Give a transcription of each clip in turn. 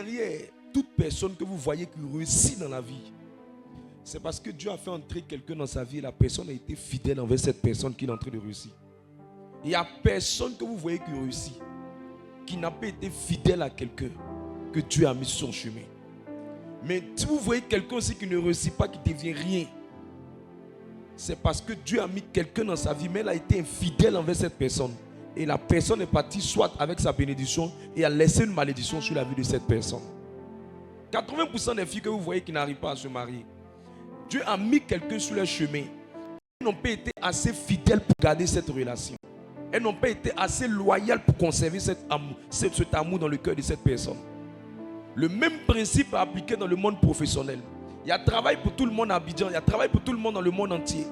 derrière toute personne que vous voyez qui réussit dans la vie, c'est parce que Dieu a fait entrer quelqu'un dans sa vie et la personne a été fidèle envers cette personne qui est en train de réussir. Il n'y a personne que vous voyez qui réussit qui n'a pas été fidèle à quelqu'un que Dieu a mis sur son chemin. Mais si vous voyez quelqu'un aussi qui ne réussit pas, qui devient rien, c'est parce que Dieu a mis quelqu'un dans sa vie, mais elle a été infidèle envers cette personne. Et la personne est partie soit avec sa bénédiction et a laissé une malédiction sur la vie de cette personne. 80% des filles que vous voyez qui n'arrivent pas à se marier, Dieu a mis quelqu'un sur leur chemin. Elles n'ont pas été assez fidèles pour garder cette relation. Elles n'ont pas été assez loyales pour conserver cet amour dans le cœur de cette personne. Le même principe est appliqué dans le monde professionnel. Il y a travail pour tout le monde à Abidjan, il y a travail pour tout le monde dans le monde entier.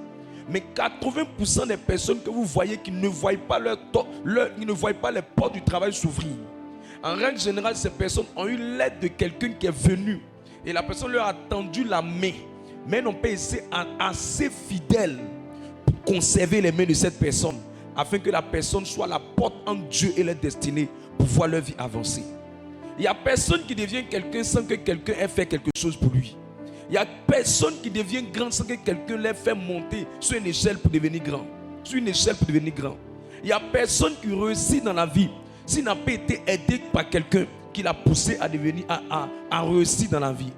Mais 80% des personnes que vous voyez qui ne voient pas ils ne voient pas les portes du travail s'ouvrir. En règle générale, ces personnes ont eu l'aide de quelqu'un qui est venu. Et la personne leur a tendu la main. Mais elles n'ont pas été assez fidèles pour conserver les mains de cette personne. Afin que la personne soit la porte entre Dieu et leur destinée pour voir leur vie avancer. Il n'y a personne qui devient quelqu'un sans que quelqu'un ait fait quelque chose pour lui. Il n'y a personne qui devient grand sans que quelqu'un l'ait fait monter sur une échelle pour devenir grand. Sur une échelle pour devenir grand. Il n'y a personne qui réussit dans la vie s'il n'a pas été aidé par quelqu'un qui l'a poussé à devenir, à réussir dans la vie.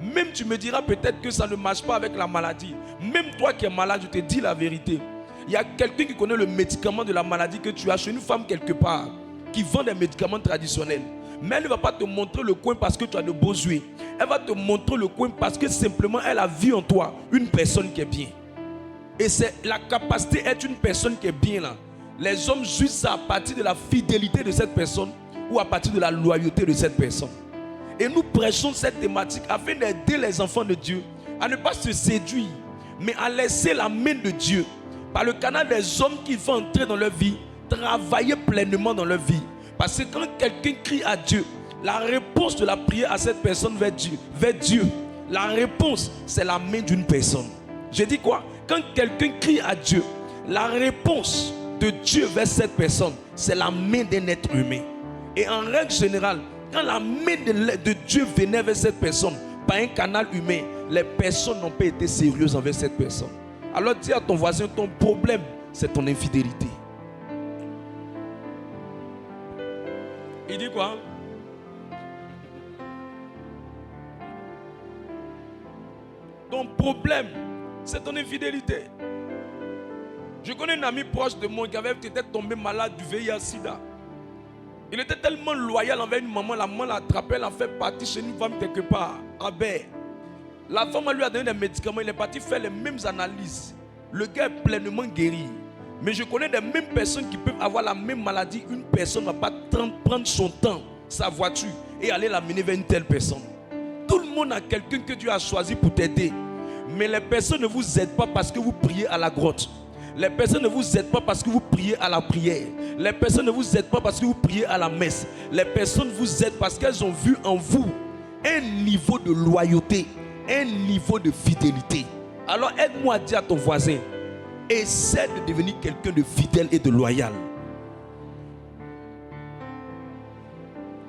Même tu me diras peut-être que ça ne marche pas avec la maladie. Même toi qui es malade, je te dis la vérité. Il y a quelqu'un qui connaît le médicament de la maladie que tu as chez une femme quelque part qui vend des médicaments traditionnels. Mais elle ne va pas te montrer le coin parce que tu as de beaux yeux. Elle va te montrer le coin parce que simplement elle a vu en toi une personne qui est bien. Et c'est la capacité d'être une personne qui est bien là. Les hommes jugent ça à partir de la fidélité de cette personne ou à partir de la loyauté de cette personne. Et nous prêchons cette thématique afin d'aider les enfants de Dieu à ne pas se séduire, mais à laisser la main de Dieu par le canal des hommes qui vont entrer dans leur vie, travailler pleinement dans leur vie. Parce que quand quelqu'un crie à Dieu, la réponse de la prière à cette personne vers Dieu, la réponse, c'est la main d'une personne. Je dis quoi? Quand quelqu'un crie à Dieu, la réponse de Dieu vers cette personne, c'est la main d'un être humain. Et en règle générale, quand la main de Dieu venait vers cette personne, par un canal humain, les personnes n'ont pas été sérieuses envers cette personne. Alors dis à ton voisin, ton problème, c'est ton infidélité. Il dit quoi? Ton problème, c'est ton infidélité. Je connais un ami proche de moi qui avait peut-être tombé malade du VIH-Sida. Il était tellement loyal envers une maman, la maman l'a attrapé, elle a fait partir chez une femme quelque part, à Baie. La femme lui a donné des médicaments, il est parti faire les mêmes analyses. Le gars est pleinement guéri. Mais je connais des mêmes personnes qui peuvent avoir la même maladie. Une personne ne va pas prendre son temps, sa voiture, et aller l'amener vers une telle personne. Tout le monde a quelqu'un que Dieu a choisi pour t'aider. Mais les personnes ne vous aident pas parce que vous priez à la grotte. Les personnes ne vous aident pas parce que vous priez à la prière. Les personnes ne vous aident pas parce que vous priez à la messe. Les personnes vous aident parce qu'elles ont vu en vous un niveau de loyauté, un niveau de fidélité. Alors aide-moi à dire à ton voisin, essaie de devenir quelqu'un de fidèle et de loyal.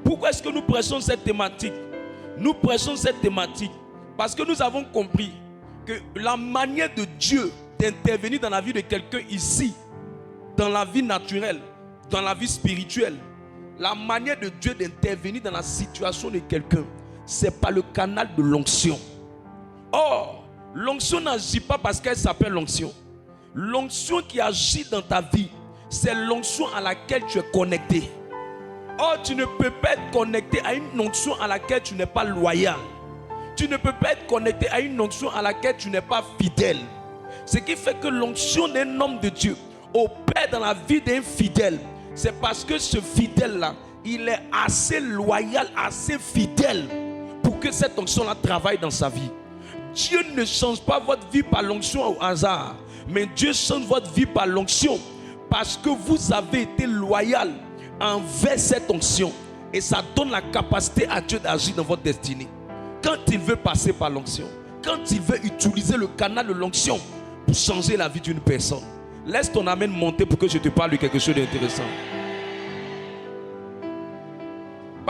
Pourquoi est-ce que nous prêchons cette thématique? Nous prêchons cette thématique parce que nous avons compris que la manière de Dieu d'intervenir dans la vie de quelqu'un ici, dans la vie naturelle, dans la vie spirituelle, la manière de Dieu d'intervenir dans la situation de quelqu'un, c'est par le canal de l'onction. Or, l'onction n'agit pas parce qu'elle s'appelle l'onction. L'onction qui agit dans ta vie, c'est l'onction à laquelle tu es connecté. Or, tu ne peux pas être connecté à une onction à laquelle tu n'es pas loyal. Tu ne peux pas être connecté à une onction à laquelle tu n'es pas fidèle. Ce qui fait que l'onction d'un homme de Dieu opère dans la vie d'un fidèle, c'est parce que ce fidèle-là, il est assez loyal, assez fidèle pour que cette onction-là travaille dans sa vie. Dieu ne change pas votre vie par l'onction au hasard, mais Dieu change votre vie par l'onction parce que vous avez été loyal envers cette onction et ça donne la capacité à Dieu d'agir dans votre destinée. Quand il veut passer par l'onction, quand il veut utiliser le canal de l'onction pour changer la vie d'une personne, laisse ton amen monter pour que je te parle de quelque chose d'intéressant.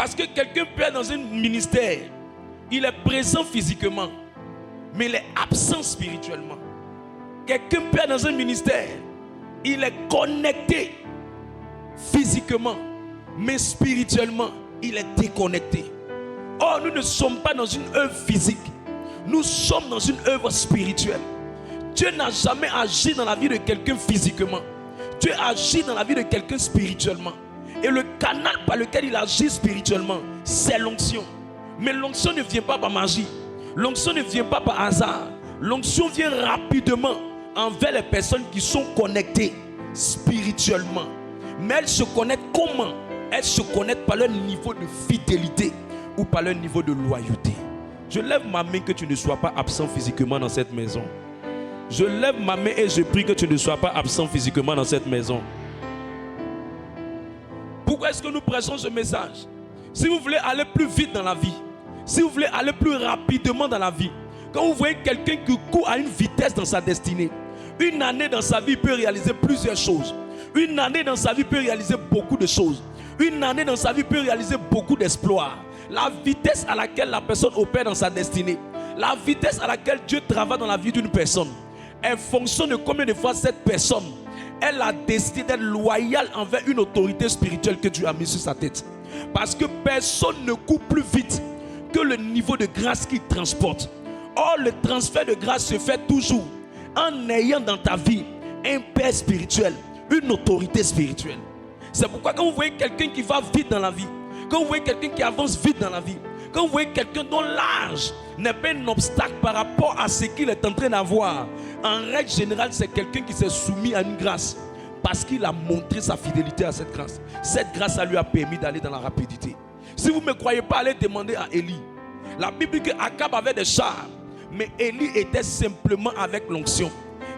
Parce que quelqu'un peut être dans un ministère, il est présent physiquement, mais il est absent spirituellement. Quelqu'un peut être dans un ministère, il est connecté physiquement, mais spirituellement, il est déconnecté. Or, nous ne sommes pas dans une œuvre physique, nous sommes dans une œuvre spirituelle. Dieu n'a jamais agi dans la vie de quelqu'un physiquement. Dieu agit dans la vie de quelqu'un spirituellement. Et le canal par lequel il agit spirituellement, c'est l'onction. Mais l'onction ne vient pas par magie. L'onction ne vient pas par hasard. L'onction vient rapidement envers les personnes qui sont connectées spirituellement. Mais elles se connaissent comment? Elles se connaissent par leur niveau de fidélité ou par leur niveau de loyauté. Je lève ma main que tu ne sois pas absent physiquement dans cette maison. Je lève ma main et je prie que tu ne sois pas absent physiquement dans cette maison. Pourquoi est-ce que nous prêchons ce message? Si vous voulez aller plus vite dans la vie, si vous voulez aller plus rapidement dans la vie, quand vous voyez quelqu'un qui court à une vitesse dans sa destinée, une année dans sa vie peut réaliser plusieurs choses. Une année dans sa vie peut réaliser beaucoup de choses. Une année dans sa vie peut réaliser beaucoup d'exploits. La vitesse à laquelle la personne opère dans sa destinée, la vitesse à laquelle Dieu travaille dans la vie d'une personne, elle fonctionne de combien de fois cette personne elle a décidé d'être loyale envers une autorité spirituelle que Dieu a mise sur sa tête. Parce que personne ne court plus vite que le niveau de grâce qu'il transporte. Or, le transfert de grâce se fait toujours en ayant dans ta vie un père spirituel, une autorité spirituelle. C'est pourquoi quand vous voyez quelqu'un qui va vite dans la vie, quand vous voyez quelqu'un qui avance vite dans la vie, quand vous voyez quelqu'un dont l'âge n'est pas un obstacle par rapport à ce qu'il est en train d'avoir, en règle générale, c'est quelqu'un qui s'est soumis à une grâce parce qu'il a montré sa fidélité à cette grâce. Cette grâce, ça lui a permis d'aller dans la rapidité. Si vous ne me croyez pas, allez demander à Élie. La Bible dit qu'Akab avait des chars, mais Élie était simplement avec l'onction.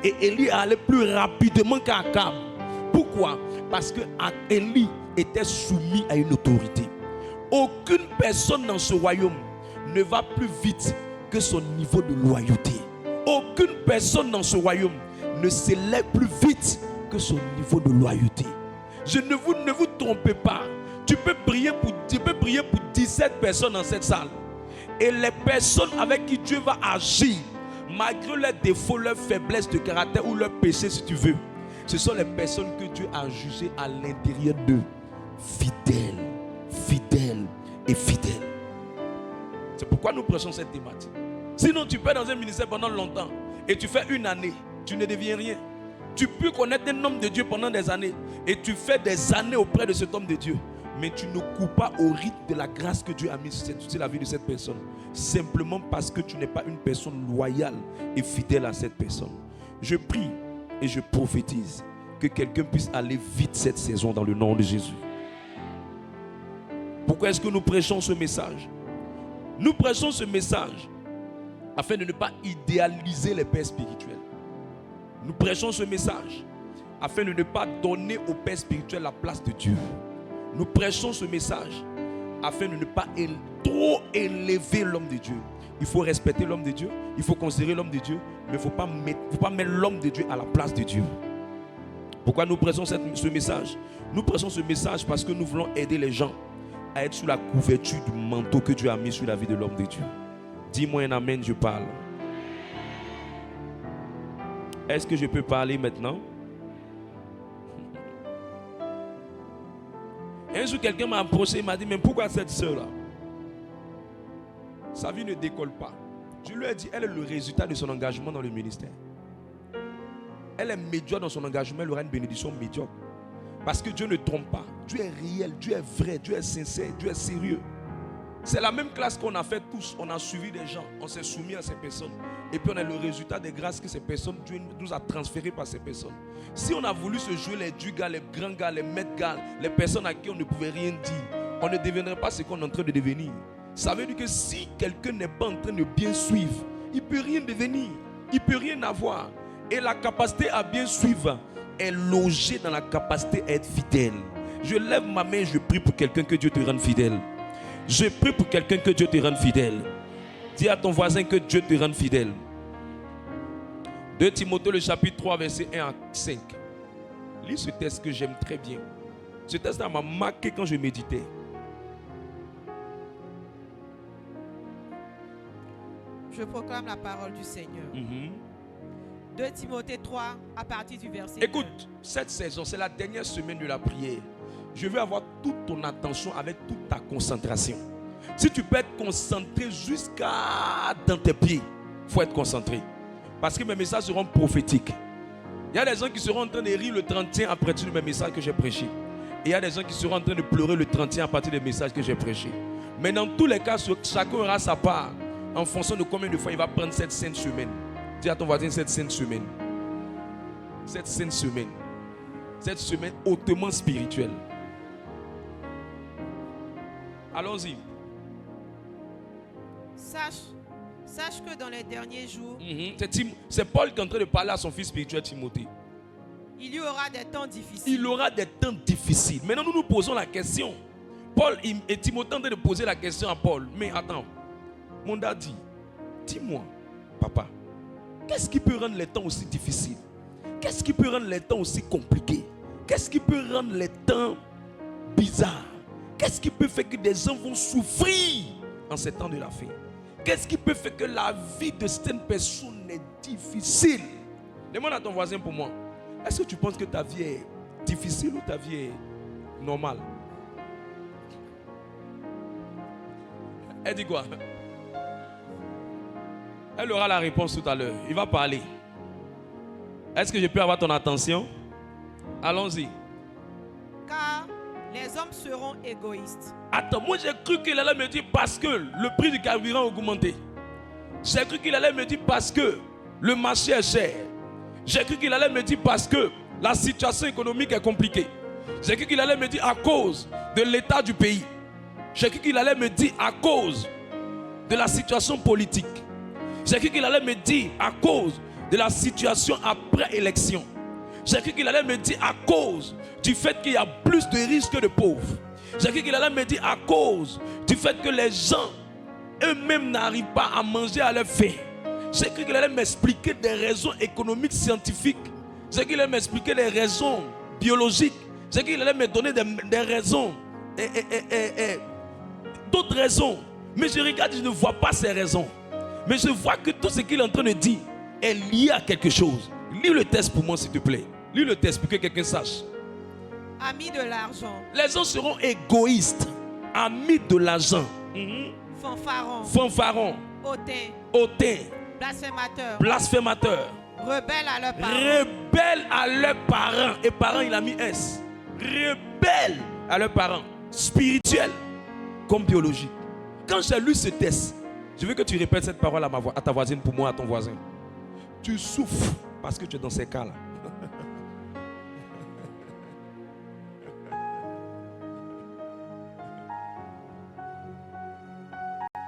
Et Élie allait plus rapidement qu'Akab. Pourquoi? Parce que Élie était soumis à une autorité. Aucune personne dans ce royaume ne va plus vite que son niveau de loyauté. Aucune personne dans ce royaume ne s'élève plus vite que son niveau de loyauté. Ne vous trompez pas. Tu peux prier pour 17 personnes dans cette salle. Et les personnes avec qui Dieu va agir, malgré leurs défauts, leurs faiblesses de caractère ou leurs péchés si tu veux, ce sont les personnes que Dieu a jugées à l'intérieur d'eux. Fidèles, fidèles et fidèles. C'est pourquoi nous prêchons cette thématique. Sinon, tu peux être dans un ministère pendant longtemps et tu fais une année, tu ne deviens rien. Tu peux connaître un homme de Dieu pendant des années et tu fais des années auprès de cet homme de Dieu. Mais tu ne cours pas au rythme de la grâce que Dieu a mise sur la vie de cette personne. Simplement parce que tu n'es pas une personne loyale et fidèle à cette personne. Je prie et je prophétise que quelqu'un puisse aller vite cette saison dans le nom de Jésus. Pourquoi est-ce que nous prêchons ce message? Nous prêchons ce message afin de ne pas idéaliser les pères spirituels. Nous prêchons ce message afin de ne pas donner aux pères spirituels la place de Dieu. Nous prêchons ce message afin de ne pas trop élever l'homme de Dieu. Il faut respecter l'homme de Dieu, il faut considérer l'homme de Dieu, mais il ne faut pas mettre l'homme de Dieu à la place de Dieu. Pourquoi nous prêchons ce message? Nous prêchons ce message parce que nous voulons aider les gens à être sous la couverture du manteau que Dieu a mis sur la vie de l'homme de Dieu. Dis-moi un amen, je parle. Est-ce que je peux parler maintenant? Un jour, quelqu'un m'a approché et m'a dit, mais pourquoi cette soeur-là? Sa vie ne décolle pas. Je lui ai dit, elle est le résultat de son engagement dans le ministère. Elle est médiocre dans son engagement, elle aura une bénédiction médiocre. Parce que Dieu ne trompe pas. Dieu est réel, Dieu est vrai, Dieu est sincère, Dieu est sérieux. C'est la même classe qu'on a fait tous. On a suivi des gens, on s'est soumis à ces personnes. Et puis on a le résultat des grâces que ces personnes, Dieu nous a transférées par ces personnes. Si on a voulu se jouer les dugas, les grands gars, les maîtres gars, les personnes à qui on ne pouvait rien dire, on ne deviendrait pas ce qu'on est en train de devenir. Ça veut dire que si quelqu'un n'est pas en train de bien suivre, il ne peut rien devenir, il ne peut rien avoir. Et la capacité à bien suivre est logée dans la capacité à être fidèle. Je lève ma main et je prie pour quelqu'un que Dieu te rende fidèle. Je prie pour quelqu'un que Dieu te rende fidèle. Dis à ton voisin que Dieu te rende fidèle. 2 Timothée le chapitre 3 verset 1 à 5. Lis ce texte que j'aime très bien. Ce texte m'a marqué quand je méditais. Je proclame la parole du Seigneur. 2 Timothée 3, à partir du verset 9. Écoute, cette saison, c'est la dernière semaine de la prière. Je veux avoir toute ton attention avec toute ta concentration. Si tu peux être concentré jusqu'à dans tes pieds, il faut être concentré. Parce que mes messages seront prophétiques. Il y a des gens qui seront en train de rire le 31 à partir de mes messages que j'ai prêchés. Et il y a des gens qui seront en train de pleurer le 31 à partir des messages que j'ai prêchés. Mais dans tous les cas, chacun aura sa part en fonction de combien de fois il va prendre cette sainte semaine. Dis à ton voisin cette sainte semaine. Cette sainte semaine. Cette semaine hautement spirituelle. Allons-y. Sache que dans les derniers jours, c'est Paul qui est en train de parler à son fils spirituel Timothée. Il y aura des temps difficiles. Il aura des temps difficiles. Maintenant, nous nous posons la question. Paul et Timothée sont en train de poser la question à Paul. Mais attends, mon daddy, dis-moi, papa, qu'est-ce qui peut rendre les temps aussi difficiles? Qu'est-ce qui peut rendre les temps aussi compliqués? Qu'est-ce qui peut rendre les temps bizarres? Qu'est-ce qui peut faire que des gens vont souffrir en ces temps de la fin? Qu'est-ce qui peut faire que la vie de certaines personnes est difficile? Demande à ton voisin pour moi. Est-ce que tu penses que ta vie est difficile ou ta vie est normale? Elle dit quoi? Elle aura la réponse tout à l'heure. Il va parler. Est-ce que je peux avoir ton attention? Allons-y. Car les hommes seront égoïstes. Attends, moi j'ai cru qu'il allait me dire parce que le prix du carburant a augmenté. J'ai cru qu'il allait me dire parce que le marché est cher. J'ai cru qu'il allait me dire parce que la situation économique est compliquée. J'ai cru qu'il allait me dire à cause de l'état du pays. J'ai cru qu'il allait me dire à cause de la situation politique. J'ai cru qu'il allait me dire à cause de la situation après élection. J'ai cru qu'il allait me dire à cause du fait qu'il y a plus de riches que de pauvres. J'ai cru qu'il allait me dire à cause du fait que les gens eux-mêmes n'arrivent pas à manger à leur faim. J'ai cru qu'il allait m'expliquer des raisons économiques, scientifiques. J'ai cru qu'il allait m'expliquer des raisons biologiques. J'ai cru qu'il allait me donner des raisons, d'autres raisons. Mais je regarde, je ne vois pas ces raisons. Mais je vois que tout ce qu'il est en train de dire est lié à quelque chose. Lis le texte pour moi, s'il te plaît. Lis le texte pour que quelqu'un sache. Amis de l'argent. Les gens seront égoïstes. Amis de l'argent. Fanfarons. Fanfarons. Hautains. Hautains. Blasphémateurs. Blasphémateurs. Rebelles à leurs parents. Rebelles à leurs parents. Et parents, il a mis S. Rebelles à leurs parents. Spirituels comme biologiques. Quand j'ai lu ce texte, je veux que tu répètes cette parole à ta voisine, pour moi, à ton voisin. Tu souffres parce que tu es dans ces cas-là.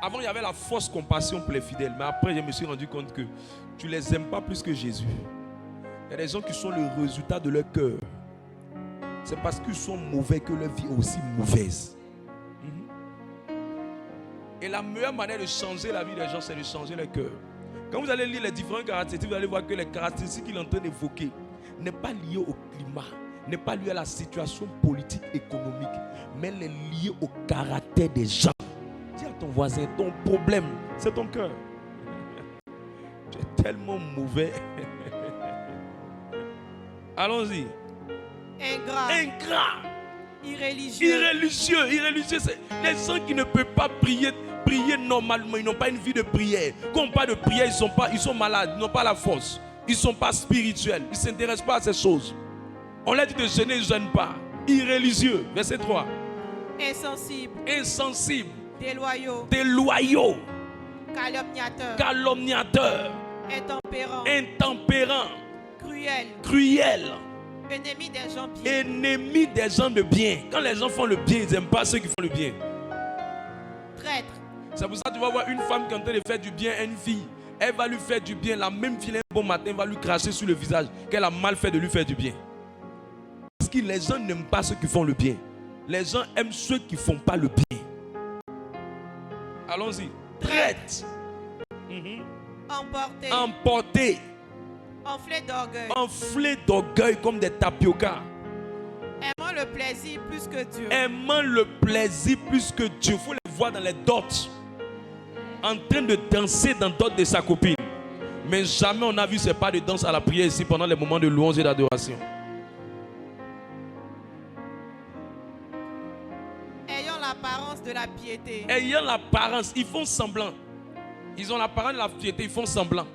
Avant, il y avait la fausse compassion pour les fidèles. Mais après, je me suis rendu compte que tu ne les aimes pas plus que Jésus. Il y a des gens qui sont le résultat de leur cœur. C'est parce qu'ils sont mauvais que leur vie est aussi mauvaise. Et la meilleure manière de changer la vie des gens, c'est de changer leur cœur. Quand vous allez lire les différentes caractéristiques, vous allez voir que les caractéristiques qu'il est en train d'évoquer n'est pas liées au climat, n'est pas liées à la situation politique, économique, mais elle est liée au caractère des gens. Dis à ton voisin, ton problème, c'est ton cœur. Tu es tellement mauvais. Allons-y. Ingrat. Irréligieux, c'est les gens qui ne peuvent pas prier normalement, ils n'ont pas une vie de prière. Quand on parle de prière, ils sont malades, ils n'ont pas la force. Ils ne sont pas spirituels, ils ne s'intéressent pas à ces choses. On leur dit de jeûner, ils ne jeûnent pas. Irréligieux, verset 3. Insensibles. Déloyaux. Calomniateurs. Intempérants. Cruels. Ennemis des gens de bien. Quand les gens font le bien, ils n'aiment pas ceux qui font le bien. Traître. C'est pour ça que tu vas voir une femme qui est en train de faire du bien à une fille. Elle va lui faire du bien. La même fille, un bon matin, va lui cracher sur le visage qu'elle a mal fait de lui faire du bien. Parce que les gens n'aiment pas ceux qui font le bien. Les gens aiment ceux qui ne font pas le bien. Allons-y. Traître. Emporté. Enflé d'orgueil comme des tapioca. Aimant le plaisir plus que Dieu. Il faut les voir dans les dots. en train de danser dans d'autres de sa copine. Mais jamais on n'a vu ces pas de danse à la prière ici pendant les moments de louange et d'adoration. Ayant l'apparence de la piété. Ayant l'apparence, ils font semblant. Ils ont l'apparence de la piété, ils font semblant.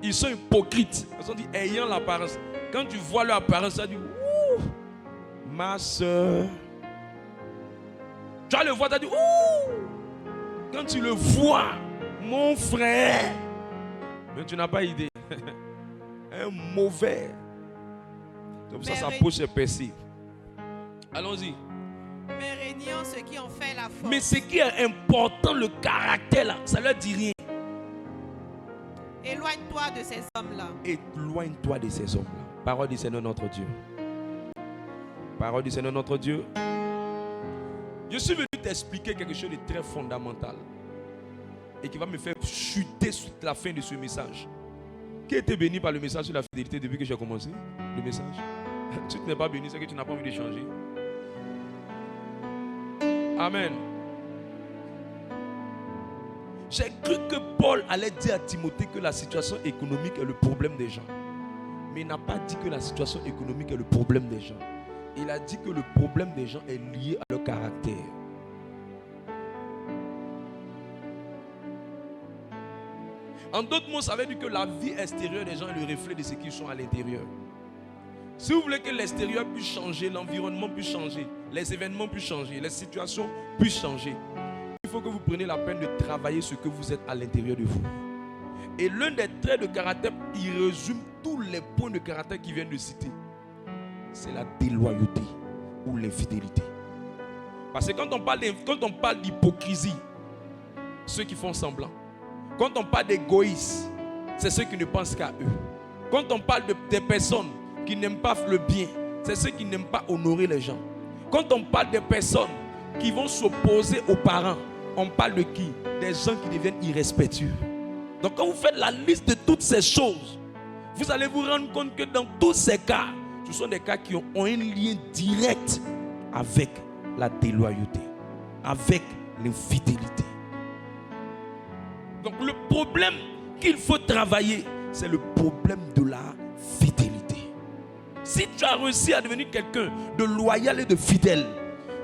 Ils sont hypocrites. Ils ont dit ayant l'apparence. Quand tu vois leur apparence, ça dit ouh, ma soeur. Tu vas le voir, tu as dit ouh. Quand tu le vois, mon frère. Mais tu n'as pas idée. Un mauvais. C'est pour ça que sa poche est percée. Allons-y. Mais régnant ce qui en fait la force. Mais ce qui est important, le caractère là, ça ne leur dit rien. Éloigne-toi de ces hommes-là. Éloigne-toi de ces hommes-là. Parole du Seigneur notre Dieu. Parole du Seigneur notre Dieu. Je suis venu t'expliquer quelque chose de très fondamental et qui va me faire chuter sur la fin de ce message. Qui a été béni par le message sur la fidélité depuis que j'ai commencé le message? Si tu n'es pas béni, c'est que tu n'as pas envie de changer. Amen. J'ai cru que Paul allait dire à Timothée que la situation économique est le problème des gens. Mais il n'a pas dit que la situation économique est le problème des gens. Il a dit que le problème des gens est lié à leur caractère. En d'autres mots, ça veut dire que la vie extérieure des gens est le reflet de ce qu'ils sont à l'intérieur. Si vous voulez que l'extérieur puisse changer, l'environnement puisse changer, les événements puissent changer, les situations puissent changer, il faut que vous preniez la peine de travailler ce que vous êtes à l'intérieur de vous. Et l'un des traits de caractère, il résume tous les points de caractère qu'il vient de citer. C'est la déloyauté ou l'infidélité. Parce que quand on parle d'hypocrisie, ceux qui font semblant. Quand on parle d'égoïsme, c'est ceux qui ne pensent qu'à eux. Quand on parle des personnes qui n'aiment pas le bien, c'est ceux qui n'aiment pas honorer les gens. Quand on parle des personnes qui vont s'opposer aux parents, on parle de qui? Des gens qui deviennent irrespectueux. Donc quand vous faites la liste de toutes ces choses, vous allez vous rendre compte que dans tous ces cas, ce sont des cas qui ont un lien direct avec la déloyauté, avec l'infidélité. Donc le problème qu'il faut travailler, c'est le problème de la fidélité. Si tu as réussi à devenir quelqu'un de loyal et de fidèle,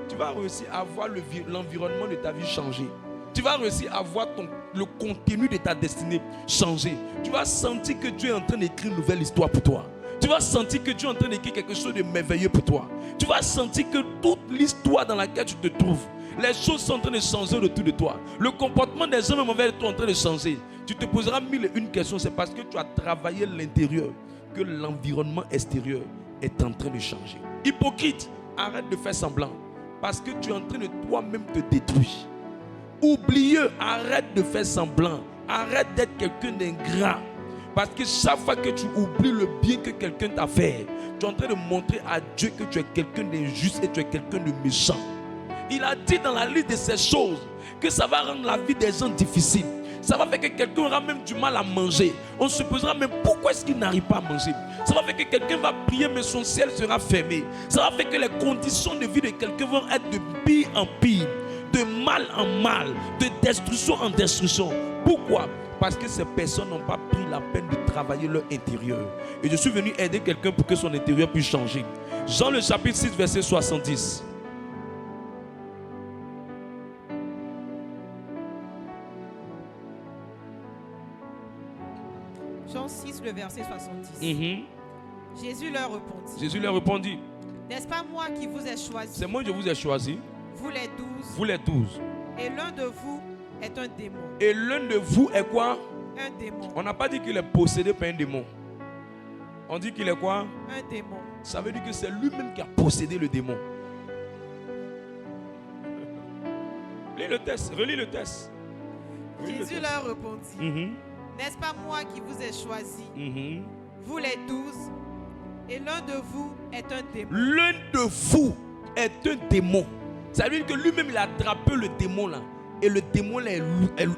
tu vas réussir à voir l'environnement de ta vie changer. Tu vas réussir à voir le contenu de ta destinée changer. Tu vas sentir que Dieu est en train d'écrire une nouvelle histoire pour toi. Tu vas sentir que Dieu est en train d'écrire quelque chose de merveilleux pour toi. Tu vas sentir que toute l'histoire dans laquelle tu te trouves, les choses sont en train de changer autour de toi. Le comportement des hommes envers toi est en train de changer. Tu te poseras mille et une questions. C'est parce que tu as travaillé l'intérieur que l'environnement extérieur est en train de changer. Hypocrite, arrête de faire semblant. Parce que tu es en train de toi-même te détruire. Oublieux, arrête de faire semblant. Arrête d'être quelqu'un d'ingrat. Parce que chaque fois que tu oublies le bien que quelqu'un t'a fait, tu es en train de montrer à Dieu que tu es quelqu'un d'injuste et tu es quelqu'un de méchant. Il a dit dans la liste de ces choses que ça va rendre la vie des gens difficile. Ça va faire que quelqu'un aura même du mal à manger. On se posera même pourquoi est-ce qu'il n'arrive pas à manger. Ça va faire que quelqu'un va prier mais son ciel sera fermé. Ça va faire que les conditions de vie de quelqu'un vont être de pire en pire, de mal en mal, de destruction en destruction. Pourquoi? Parce que ces personnes n'ont pas pris la peine de travailler leur intérieur. Et je suis venu aider quelqu'un pour que son intérieur puisse changer. Jean le chapitre 6 verset 70. Jean 6, le verset 70. Jésus leur répondit. Jésus leur répondit. N'est-ce pas moi qui vous ai choisi? C'est moi qui vous ai choisi. Vous les 12. Vous les 12. Et l'un de vous est un démon. Et l'un de vous est quoi? Un démon. On n'a pas dit qu'il est possédé par un démon. On dit qu'il est quoi? Un démon. Ça veut dire que c'est lui-même qui a possédé le démon. Lis le texte, relis le texte. Jésus leur répondit. N'est-ce pas moi qui vous ai choisi? Vous les 12. Et l'un de vous est un démon. L'un de vous est un démon. Ça veut dire que lui-même il a attrapé le démon là. Et le démon là,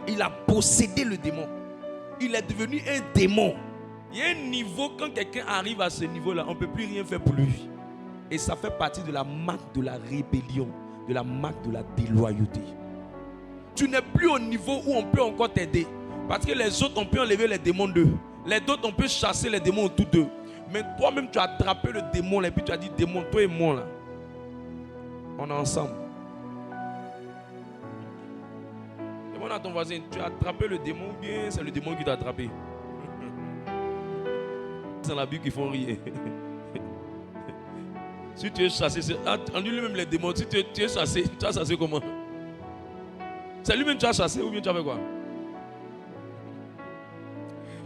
il a possédé le démon. Il est devenu un démon. Il y a un niveau, quand quelqu'un arrive à ce niveau là, on ne peut plus rien faire pour lui. Et ça fait partie de la marque de la rébellion, de la marque de la déloyauté. tu n'es plus au niveau où on peut encore t'aider. Parce que les autres, on peut enlever les démons d'eux. Les autres, on peut chasser les démons autour d'eux. Mais toi-même, tu as attrapé le démon là, et puis tu as dit, démon, toi et moi là, on est ensemble. Demande à ton voisin, tu as attrapé le démon ou bien c'est le démon qui t'a attrapé? C'est dans la Bible qu'ils font rire. Si tu es chassé, en lui-même les démons, si tu es chassé, tu as chassé comment? C'est lui-même que tu as chassé ou bien tu as fait quoi?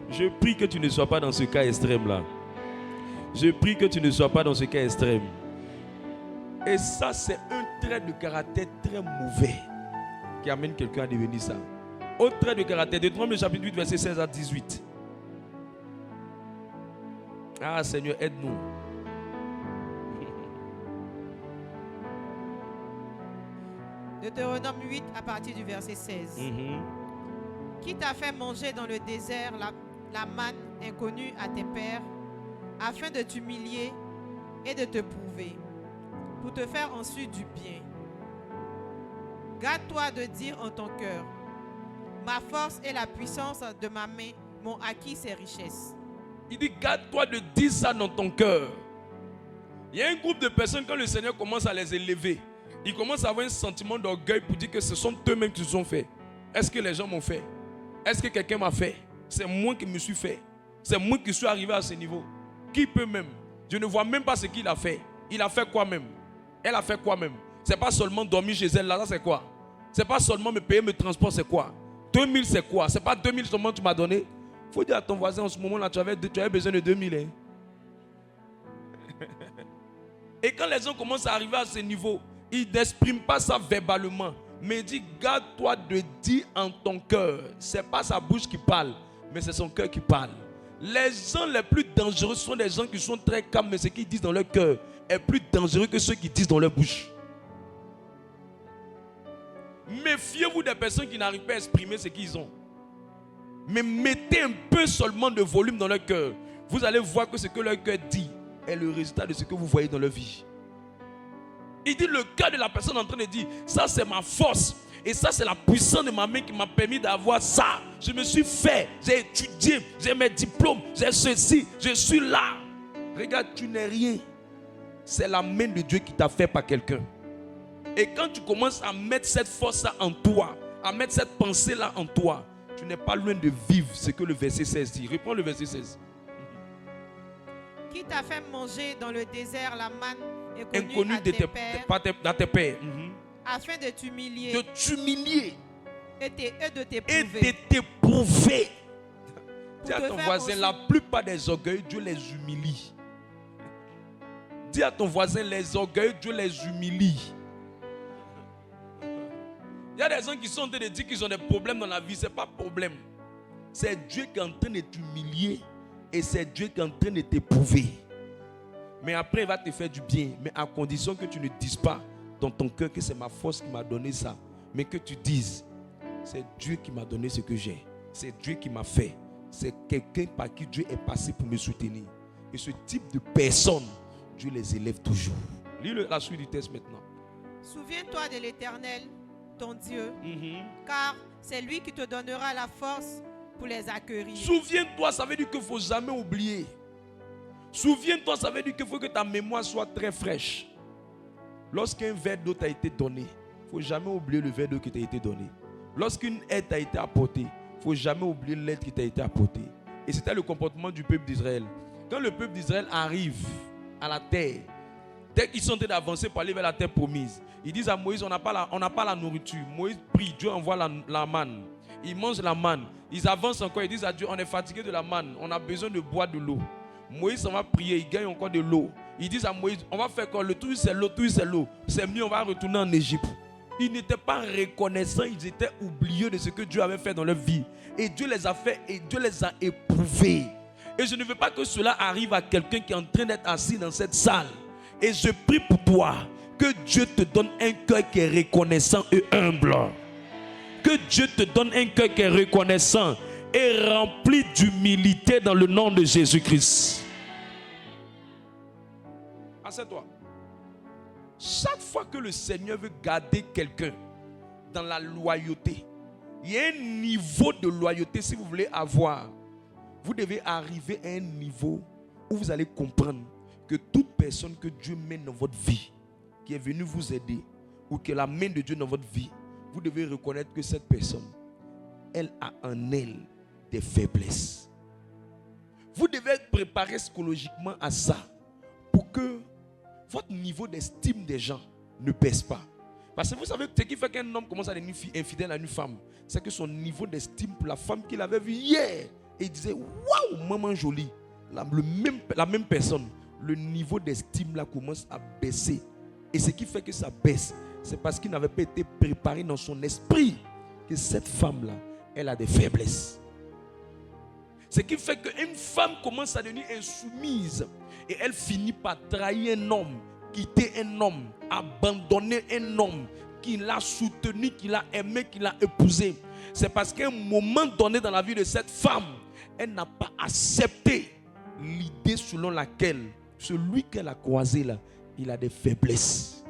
Je prie que tu ne sois pas dans ce cas extrême là. Je prie que tu ne sois pas dans ce cas extrême. Et ça, c'est un trait de caractère très mauvais qui amène quelqu'un à devenir ça. Autre trait de caractère, Deutéronome chapitre 8, verset 16 à 18. Ah Seigneur, aide-nous. Deutéronome 8 à partir du verset 16. Qui t'a fait manger dans le désert la manne inconnue à tes pères, afin de t'humilier et de te prouver, pour te faire ensuite du bien. Garde-toi de dire en ton cœur, ma force et la puissance de ma main m'ont acquis ces richesses. Il dit, garde-toi de dire ça dans ton cœur. Il y a un groupe de personnes, quand le Seigneur commence à les élever, ils commencent à avoir un sentiment d'orgueil pour dire que ce sont eux-mêmes qui se sont fait. Est-ce que les gens m'ont fait? Est-ce que quelqu'un m'a fait? C'est moi qui me suis fait. C'est moi qui suis arrivé à ce niveau. Qui peut même? Je ne vois même pas ce qu'il a fait. Il a fait quoi même? Elle a fait quoi même? C'est pas seulement dormir chez elle, là, ça c'est quoi? C'est pas seulement me payer mes transports, c'est quoi? 2000 c'est quoi? C'est pas 2000 seulement que tu m'as donné? Il faut dire à ton voisin en ce moment là, tu avais besoin de 2000. Hein? Et quand les gens commencent à arriver à ce niveau, ils n'expriment pas ça verbalement. Mais il dit, garde-toi de dire en ton cœur. Ce n'est pas sa bouche qui parle, mais c'est son cœur qui parle. Les gens les plus dangereux sont les gens qui sont très calmes, mais ce qu'ils disent dans leur cœur est plus dangereux que ceux qui disent dans leur bouche. Méfiez-vous des personnes qui n'arrivent pas à exprimer ce qu'ils ont. Mais mettez un peu seulement de volume dans leur cœur. Vous allez voir que ce que leur cœur dit est le résultat de ce que vous voyez dans leur vie. Il dit le cœur de la personne en train de dire, ça c'est ma force. Et ça c'est la puissance de ma main qui m'a permis d'avoir ça. Je me suis fait, j'ai étudié, j'ai mes diplômes, j'ai ceci, je suis là. Regarde, tu n'es rien. C'est la main de Dieu qui t'a fait par quelqu'un. Et quand tu commences à mettre cette force-là en toi, à mettre cette pensée-là en toi, tu n'es pas loin de vivre ce que le verset 16 dit. Reprends le verset 16. Qui t'a fait manger dans le désert la manne inconnue de tes pères, afin de t'humilier, et de t'éprouver. Dis à ton voisin, la plupart des orgueils, Dieu les humilie. Dis à ton voisin, les orgueils, Dieu les humilie. Il y a des gens qui sont en train de dire qu'ils ont des problèmes dans la vie. Ce n'est pas problème. C'est Dieu qui est en train de t'humilier et c'est Dieu qui est en train de t'éprouver. Mais après, il va te faire du bien. Mais à condition que tu ne dises pas dans ton cœur que c'est ma force qui m'a donné ça. Mais que tu dises, c'est Dieu qui m'a donné ce que j'ai. C'est Dieu qui m'a fait. C'est quelqu'un par qui Dieu est passé pour me soutenir. Et ce type de personnes, Dieu les élève toujours. Lis la suite du texte maintenant. Souviens-toi de l'Éternel, ton Dieu, car c'est lui qui te donnera la force pour les acquérir. Souviens-toi, ça veut dire qu'il ne faut jamais oublier. Souviens-toi, ça veut dire qu'il faut que ta mémoire soit très fraîche. Lorsqu'un verre d'eau t'a été donné, il ne faut jamais oublier le verre d'eau qui t'a été donné. Lorsqu'une aide t'a été apportée, il ne faut jamais oublier l'aide qui t'a été apportée. Et c'était le comportement du peuple d'Israël. Quand le peuple d'Israël arrive à la terre, dès qu'ils sont en train d'avancer pour aller vers la terre promise, ils disent à Moïse, on n'a pas la nourriture. Moïse prie, Dieu envoie la manne. Ils mangent la manne. Ils avancent encore, ils disent à Dieu, on est fatigué de la manne, on a besoin de boire de l'eau. Moïse s'en va prier, il gagne encore de l'eau. Ils disent à Moïse, on va faire quoi? Le tout c'est l'eau, tout c'est l'eau. C'est mieux, on va retourner en Égypte. Ils n'étaient pas reconnaissants, ils étaient oublieux de ce que Dieu avait fait dans leur vie. Et Dieu les a fait et Dieu les a éprouvés. Et je ne veux pas que cela arrive à quelqu'un qui est en train d'être assis dans cette salle. Et je prie pour toi que Dieu te donne un cœur qui est reconnaissant et humble. Que Dieu te donne un cœur qui est reconnaissant et rempli d'humilité dans le nom de Jésus-Christ. Assieds-toi. Chaque fois que le Seigneur veut garder quelqu'un dans la loyauté. Il y a un niveau de loyauté, si vous voulez avoir. Vous devez arriver à un niveau où vous allez comprendre que toute personne que Dieu met dans votre vie, qui est venue vous aider, ou que la main de Dieu dans votre vie, vous devez reconnaître que cette personne, elle a en elle des faiblesses. Vous devez être préparé psychologiquement à ça pour que votre niveau d'estime des gens ne baisse pas. Parce que vous savez ce qui fait qu'un homme commence à devenir infidèle à une femme, c'est que son niveau d'estime pour la femme qu'il avait vue hier, et il disait waouh, maman jolie, la même personne, le niveau d'estime là commence à baisser. Et ce qui fait que ça baisse, c'est parce qu'il n'avait pas été préparé dans son esprit que cette femme là, elle a des faiblesses. Ce qui fait qu'une femme commence à devenir insoumise et elle finit par trahir un homme, quitter un homme, abandonner un homme qui l'a soutenu, qui l'a aimé, qui l'a épousé. C'est parce qu'à un moment donné dans la vie de cette femme, elle n'a pas accepté l'idée selon laquelle celui qu'elle a croisé là, il a des faiblesses.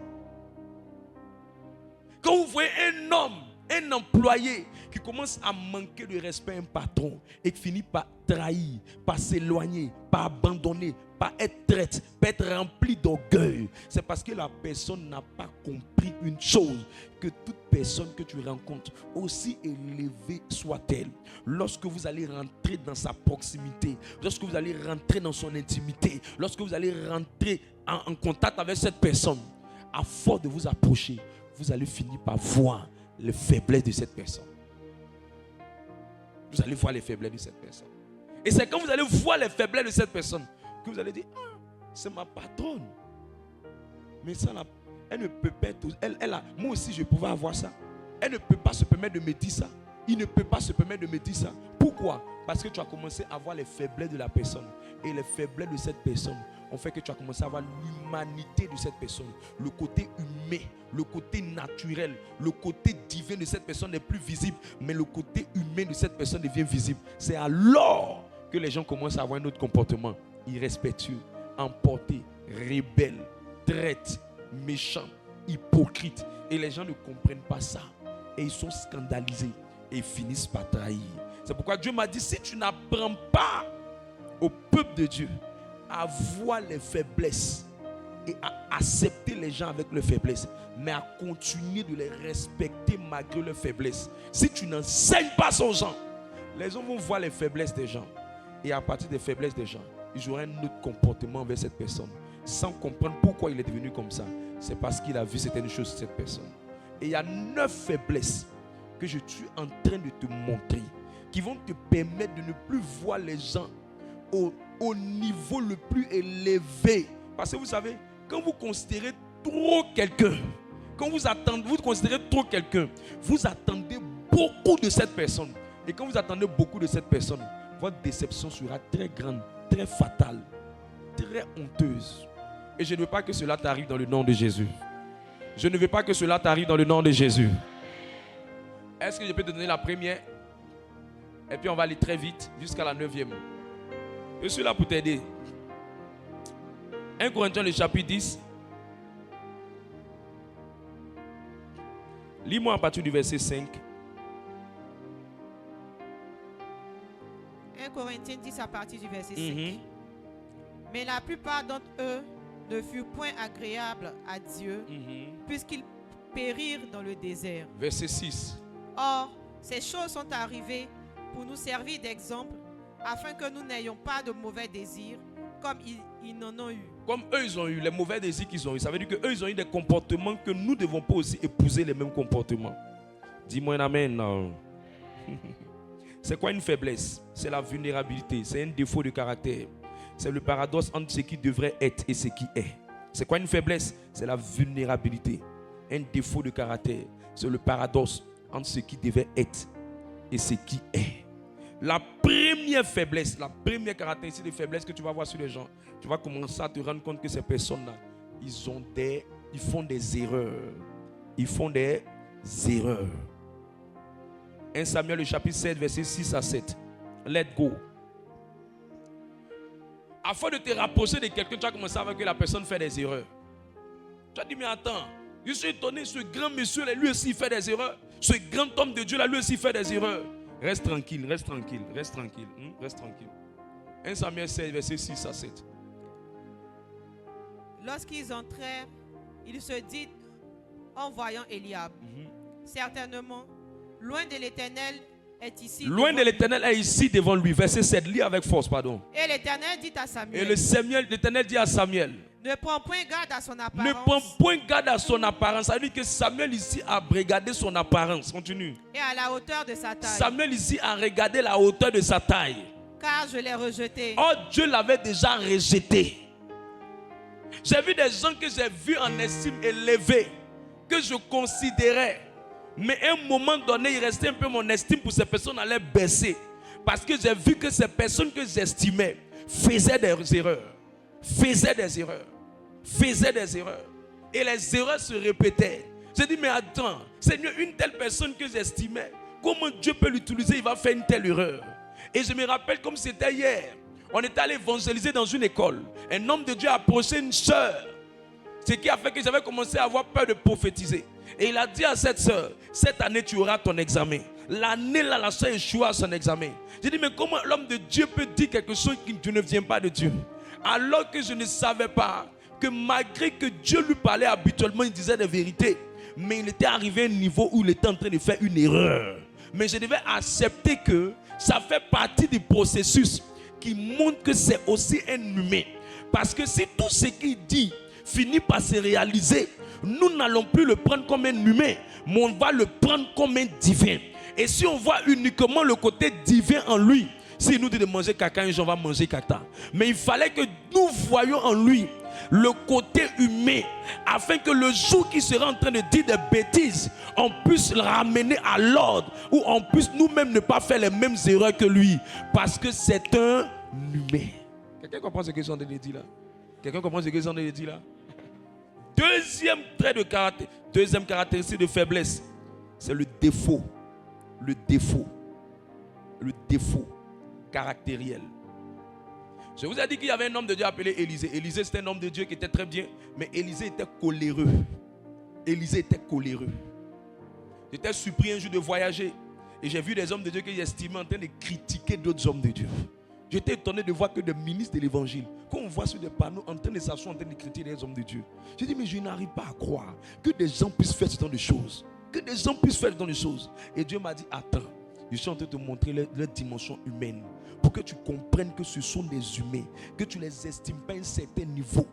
Quand vous voyez un homme, un employé qui commence à manquer de respect à un patron et qui finit par trahir, par s'éloigner, par abandonner, par être traite, par être rempli d'orgueil, c'est parce que la personne n'a pas compris une chose, que toute personne que tu rencontres, aussi élevée soit-elle, lorsque vous allez rentrer dans sa proximité, lorsque vous allez rentrer dans son intimité, lorsque vous allez rentrer en contact avec cette personne, à force de vous approcher, vous allez finir par voir les faiblesses de cette personne. Vous allez voir les faiblesses de cette personne. Et c'est quand vous allez voir les faiblesses de cette personne que vous allez dire, ah, c'est ma patronne. Mais ça, elle ne peut pas être, moi aussi je pouvais avoir ça. Elle ne peut pas se permettre de me dire ça. Il ne peut pas se permettre de me dire ça. Pourquoi? Parce que tu as commencé à voir les faiblesses de la personne. Et les faiblesses de cette personne ont fait que tu as commencé à voir l'humanité de cette personne. Le côté humain, le côté naturel, le côté divin de cette personne n'est plus visible. Mais le côté humain de cette personne devient visible. C'est alors que les gens commencent à avoir un autre comportement. Irrespectueux, emporté, rebelle, traite, méchant, hypocrite. Et les gens ne comprennent pas ça. Et ils sont scandalisés. Et ils finissent par trahir. C'est pourquoi Dieu m'a dit, si tu n'apprends pas au peuple de Dieu à voir les faiblesses et à accepter les gens avec leurs faiblesses, mais à continuer de les respecter malgré leurs faiblesses, si tu n'enseignes pas aux gens, les gens vont voir les faiblesses des gens. Et à partir des faiblesses des gens, ils auront un autre comportement envers cette personne, sans comprendre pourquoi il est devenu comme ça. C'est parce qu'il a vu certaines choses sur cette personne. Et il y a 9 faiblesses que je suis en train de te montrer, qui vont te permettre de ne plus voir les gens au niveau le plus élevé. Parce que vous savez, quand vous considérez trop quelqu'un, quand vous considérez trop quelqu'un, vous attendez beaucoup de cette personne. Et quand vous attendez beaucoup de cette personne, votre déception sera très grande, très fatale, très honteuse. Et je ne veux pas que cela t'arrive dans le nom de Jésus. Je ne veux pas que cela t'arrive dans le nom de Jésus. Est-ce que je peux te donner la première? Et puis on va aller très vite jusqu'à la 9e. Je suis là pour t'aider. 1 Corinthiens le chapitre 10. Lis-moi à partir du verset 5. 1 Corinthiens 10 à partir du verset 5. Mais la plupart d'entre eux ne furent point agréables à Dieu, puisqu'ils périrent dans le désert. Verset 6. Or, ces choses sont arrivées pour nous servir d'exemple, afin que nous n'ayons pas de mauvais désirs, comme ils n'en ont eu. Comme eux, ils ont eu les mauvais désirs qu'ils ont eu. Ça veut dire qu'eux, ils ont eu des comportements que nous ne devons pas aussi épouser les mêmes comportements. Dis-moi un amen. Non. C'est quoi une faiblesse? C'est la vulnérabilité. C'est un défaut de caractère. C'est le paradoxe entre ce qui devrait être et ce qui est. C'est quoi une faiblesse? C'est la vulnérabilité. Un défaut de caractère. C'est le paradoxe entre ce qui devait être et ce qui est. La première faiblesse, la première caractéristique de faiblesse que tu vas voir sur les gens, tu vas commencer à te rendre compte que ces personnes-là, ils font des erreurs. Ils font des erreurs. 1 Samuel le chapitre 7, verset 6 à 7. Let go. Afin de te rapprocher de quelqu'un, tu vas commencer à voir que la personne fait des erreurs. Tu as dit, mais attends, je suis étonné, ce grand monsieur, lui aussi, il fait des erreurs. Ce grand homme de Dieu là, lui aussi fait des erreurs. Reste tranquille, reste tranquille, reste tranquille, reste tranquille. 1 Samuel 16, verset 6 à 7. Lorsqu'ils entrèrent, il se dit en voyant Eliab, certainement, loin de l'Éternel est ici. Loin de l'Éternel est ici devant lui. Verset 7, lis avec force, pardon. Et l'Éternel dit à Samuel. Et l'Éternel dit à Samuel. Ne prends point garde à son apparence. Ne prends point garde à son apparence. Ça veut dire que Samuel ici a regardé son apparence. Continue. Et à la hauteur de sa taille. Samuel ici a regardé la hauteur de sa taille. Car je l'ai rejeté. Oh, Dieu l'avait déjà rejeté. J'ai vu des gens que j'ai vus en estime élevée, que je considérais. Mais à un moment donné, il restait un peu mon estime pour ces personnes allait baisser. Parce que j'ai vu que ces personnes que j'estimais faisaient des erreurs. Faisaient des erreurs. Faisaient des erreurs. Et les erreurs se répétaient. J'ai dit, mais attends, Seigneur, une telle personne que j'estimais, comment Dieu peut l'utiliser? Il va faire une telle erreur. Et je me rappelle comme c'était hier. On était allé évangéliser dans une école. Un homme de Dieu a approché une sœur. Ce qui a fait que j'avais commencé à avoir peur de prophétiser. Et il a dit à cette sœur, cette année tu auras ton examen. L'année là, la sœur échoua à son examen. J'ai dit, mais comment l'homme de Dieu peut dire quelque chose qui ne vient pas de Dieu? Alors que je ne savais pas que malgré que Dieu lui parlait habituellement, il disait des vérités. Mais il était arrivé à un niveau où il était en train de faire une erreur. Mais je devais accepter que ça fait partie du processus qui montre que c'est aussi un humain. Parce que si tout ce qu'il dit finit par se réaliser, nous n'allons plus le prendre comme un humain, mais on va le prendre comme un divin. Et si on voit uniquement le côté divin en lui, s'il nous dit de manger caca, un jour on va manger caca. Mais il fallait que nous voyions en lui le côté humain, afin que le jour qu'il sera en train de dire des bêtises, on puisse le ramener à l'ordre, ou on puisse nous-mêmes ne pas faire les mêmes erreurs que lui, parce que c'est un humain. Quelqu'un comprend ce que j'en ai dit là? Quelqu'un comprend ce que j'en ai dit là? Deuxième trait de caractère, deuxième caractéristique de faiblesse, c'est le défaut. Le défaut. Le défaut caractériel. Je vous ai dit qu'il y avait un homme de Dieu appelé Élisée. Élisée, c'était un homme de Dieu qui était très bien, mais Élisée était coléreux. Élisée était coléreux. J'étais surpris un jour de voyager et j'ai vu des hommes de Dieu que j'estimais en train de critiquer d'autres hommes de Dieu. J'étais étonné de voir que des ministres de l'évangile, quand on voit sur des panneaux en train de s'asseoir, en train de critiquer les hommes de Dieu, j'ai dit, mais je n'arrive pas à croire que des gens puissent faire ce genre de choses. Que des gens puissent faire ce genre de choses. Et Dieu m'a dit, attends, je suis en train de te montrer leur dimension humaine, pour que tu comprennes que ce sont des humains, que tu ne les estimes pas à un certain niveau.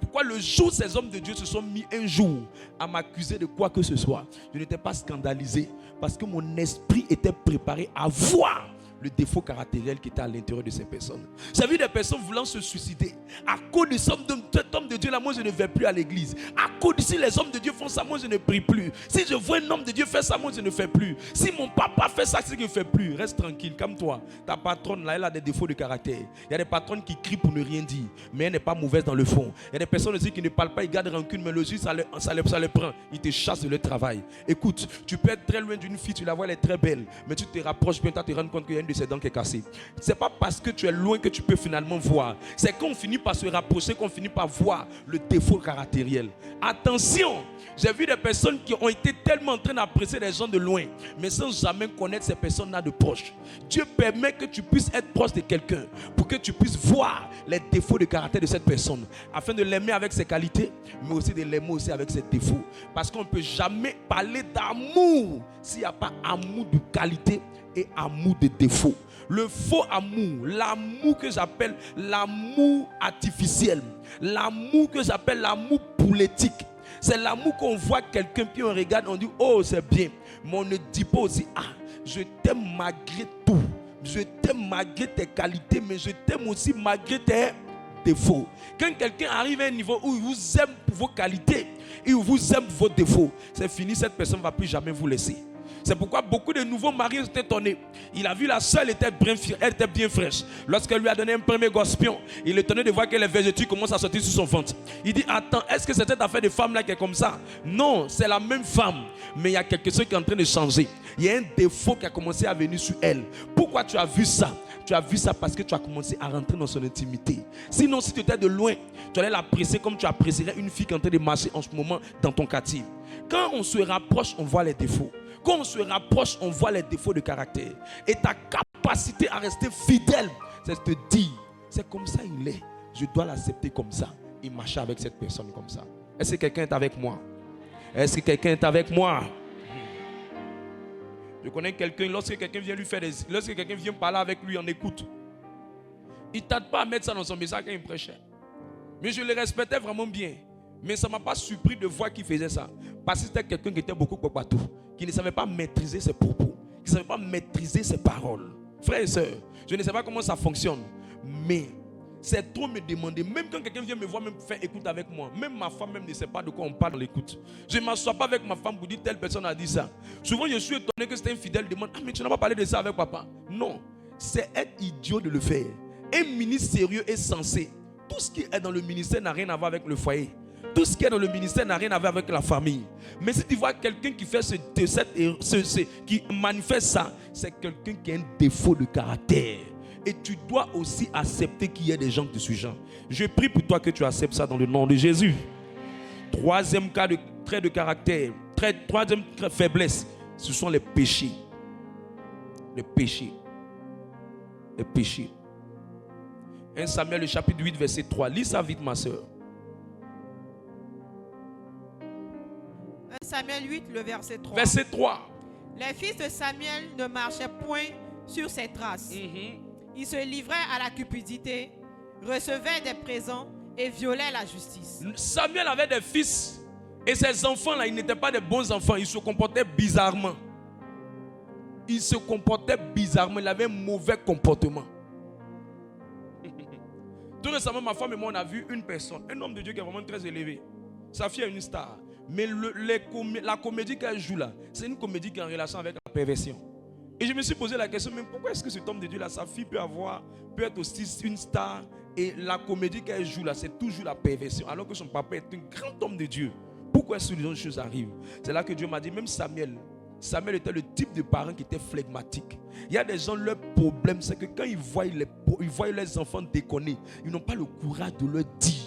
Pourquoi le jour où ces hommes de Dieu se sont mis un jour à m'accuser de quoi que ce soit, je n'étais pas scandalisé, parce que mon esprit était préparé à voir le défaut caractériel qui était à l'intérieur de ces personnes. J'ai vu des personnes voulant se suicider. À cause de cet homme de Dieu là, moi je ne vais plus à l'église. À cause de si les hommes de Dieu font ça, moi je ne prie plus. Si je vois un homme de Dieu faire ça, moi je ne fais plus. Si mon papa fait ça, c'est que je ne fais plus. Reste tranquille, calme-toi. Ta patronne là, elle a des défauts de caractère. Il y a des patronnes qui crient pour ne rien dire, mais elle n'est pas mauvaise dans le fond. Il y a des personnes aussi qui ne parlent pas, ils gardent rancune, mais le jour ça les prend. Ils te chassent de leur travail. Écoute, tu peux être très loin d'une fille, tu la vois, elle est très belle, mais tu te rapproches bien, tu te rends compte qu'il y a une de ses dents qui est cassée. C'est pas parce que tu es loin que tu peux finalement voir. C'est quand on finit par se rapprocher qu'on finit par voir le défaut caractériel. Attention, j'ai vu des personnes qui ont été tellement en train d'apprécier les gens de loin, mais sans jamais connaître ces personnes-là de proche. Dieu permet que tu puisses être proche de quelqu'un pour que tu puisses voir les défauts de caractère de cette personne, afin de l'aimer avec ses qualités, mais aussi de l'aimer aussi avec ses défauts. Parce qu'on ne peut jamais parler d'amour s'il n'y a pas amour de qualité et amour de défaut. Le faux amour, l'amour que j'appelle l'amour artificiel, l'amour que j'appelle l'amour politique, c'est l'amour qu'on voit quelqu'un puis on regarde, on dit oh c'est bien, mais on ne dit pas aussi ah je t'aime malgré tout, je t'aime malgré tes qualités, mais je t'aime aussi malgré tes défauts. Quand quelqu'un arrive à un niveau où il vous aime pour vos qualités et où vous aime pour vos défauts, c'est fini, cette personne ne va plus jamais vous laisser. C'est pourquoi beaucoup de nouveaux mariés étaient étonnés. Il a vu la seule, elle était bien fraîche. Lorsqu'elle lui a donné un premier gospion, il est étonné de voir que les végétudes commencent à sortir sur son ventre. Il dit, attends, est-ce que c'est cette affaire de femme là qui est comme ça? Non, c'est la même femme, mais il y a quelque chose qui est en train de changer. Il y a un défaut qui a commencé à venir sur elle. Pourquoi tu as vu ça? Tu as vu ça parce que tu as commencé à rentrer dans son intimité. Sinon, si tu étais de loin, tu allais l'apprécier comme tu apprécierais une fille qui est en train de marcher en ce moment dans ton quartier. Quand on se rapproche, on voit les défauts. Quand on se rapproche, on voit les défauts de caractère. Et ta capacité à rester fidèle, c'est de te dire, c'est comme ça il est. Je dois l'accepter comme ça et marcher avec cette personne comme ça. Est-ce que quelqu'un est avec moi? Est-ce que quelqu'un est avec moi? Je connais quelqu'un, lorsque quelqu'un vient lui faire lorsque quelqu'un vient parler avec lui en écoute, il ne tarde pas à mettre ça dans son message quand il prêchait. Mais je le respectais vraiment bien. Mais ça ne m'a pas surpris de voir qu'il faisait ça. Parce que c'était quelqu'un qui était beaucoup partout, qui ne savait pas maîtriser ses propos, qui ne savait pas maîtriser ses paroles. Frères et sœurs, je ne sais pas comment ça fonctionne, mais c'est trop me demander. Même quand quelqu'un vient me voir, même faire écoute avec moi, même ma femme même ne sait pas de quoi on parle dans l'écoute. Je ne m'assois pas avec ma femme pour dire telle personne a dit ça. Souvent je suis étonné que c'est un fidèle demande, ah mais tu n'as pas parlé de ça avec papa. Non, c'est être idiot de le faire. Un ministre sérieux et sensé, tout ce qui est dans le ministère n'a rien à voir avec le foyer. Tout ce qui est dans le ministère n'a rien à voir avec la famille. Mais si tu vois quelqu'un qui fait qui manifeste ça, c'est quelqu'un qui a un défaut de caractère. Et tu dois aussi accepter qu'il y ait des gens de ce genre. Je prie pour toi que tu acceptes ça dans le nom de Jésus. Troisième cas de trait de caractère, troisième faiblesse, ce sont les péchés. Les péchés. Les péchés. 1 Samuel, le chapitre 8, verset 3. Lis ça vite, ma soeur. 1 Samuel 8, le verset 3. Verset 3. Les fils de Samuel ne marchaient point sur ses traces. Ils se livraient à la cupidité, recevaient des présents et violaient la justice. Samuel avait des fils et ses enfants-là, ils n'étaient pas des bons enfants. Ils se comportaient bizarrement. Ils se comportaient bizarrement. Ils avaient un mauvais comportement. Tout récemment, ma femme et moi, on a vu une personne, un homme de Dieu qui est vraiment très élevé. Sa fille est une star. Mais la comédie qu'elle joue là, c'est une comédie qui est en relation avec la perversion. Et je me suis posé la question, mais pourquoi est-ce que cet homme de Dieu là, sa fille peut être aussi une star, et la comédie qu'elle joue là, c'est toujours la perversion, alors que son papa est un grand homme de Dieu. Pourquoi est-ce que les choses arrivent? C'est là que Dieu m'a dit, même Samuel était le type de parent qui était flegmatique. Il y a des gens, leur problème, c'est que quand ils voient leurs enfants déconner, ils n'ont pas le courage de leur dire.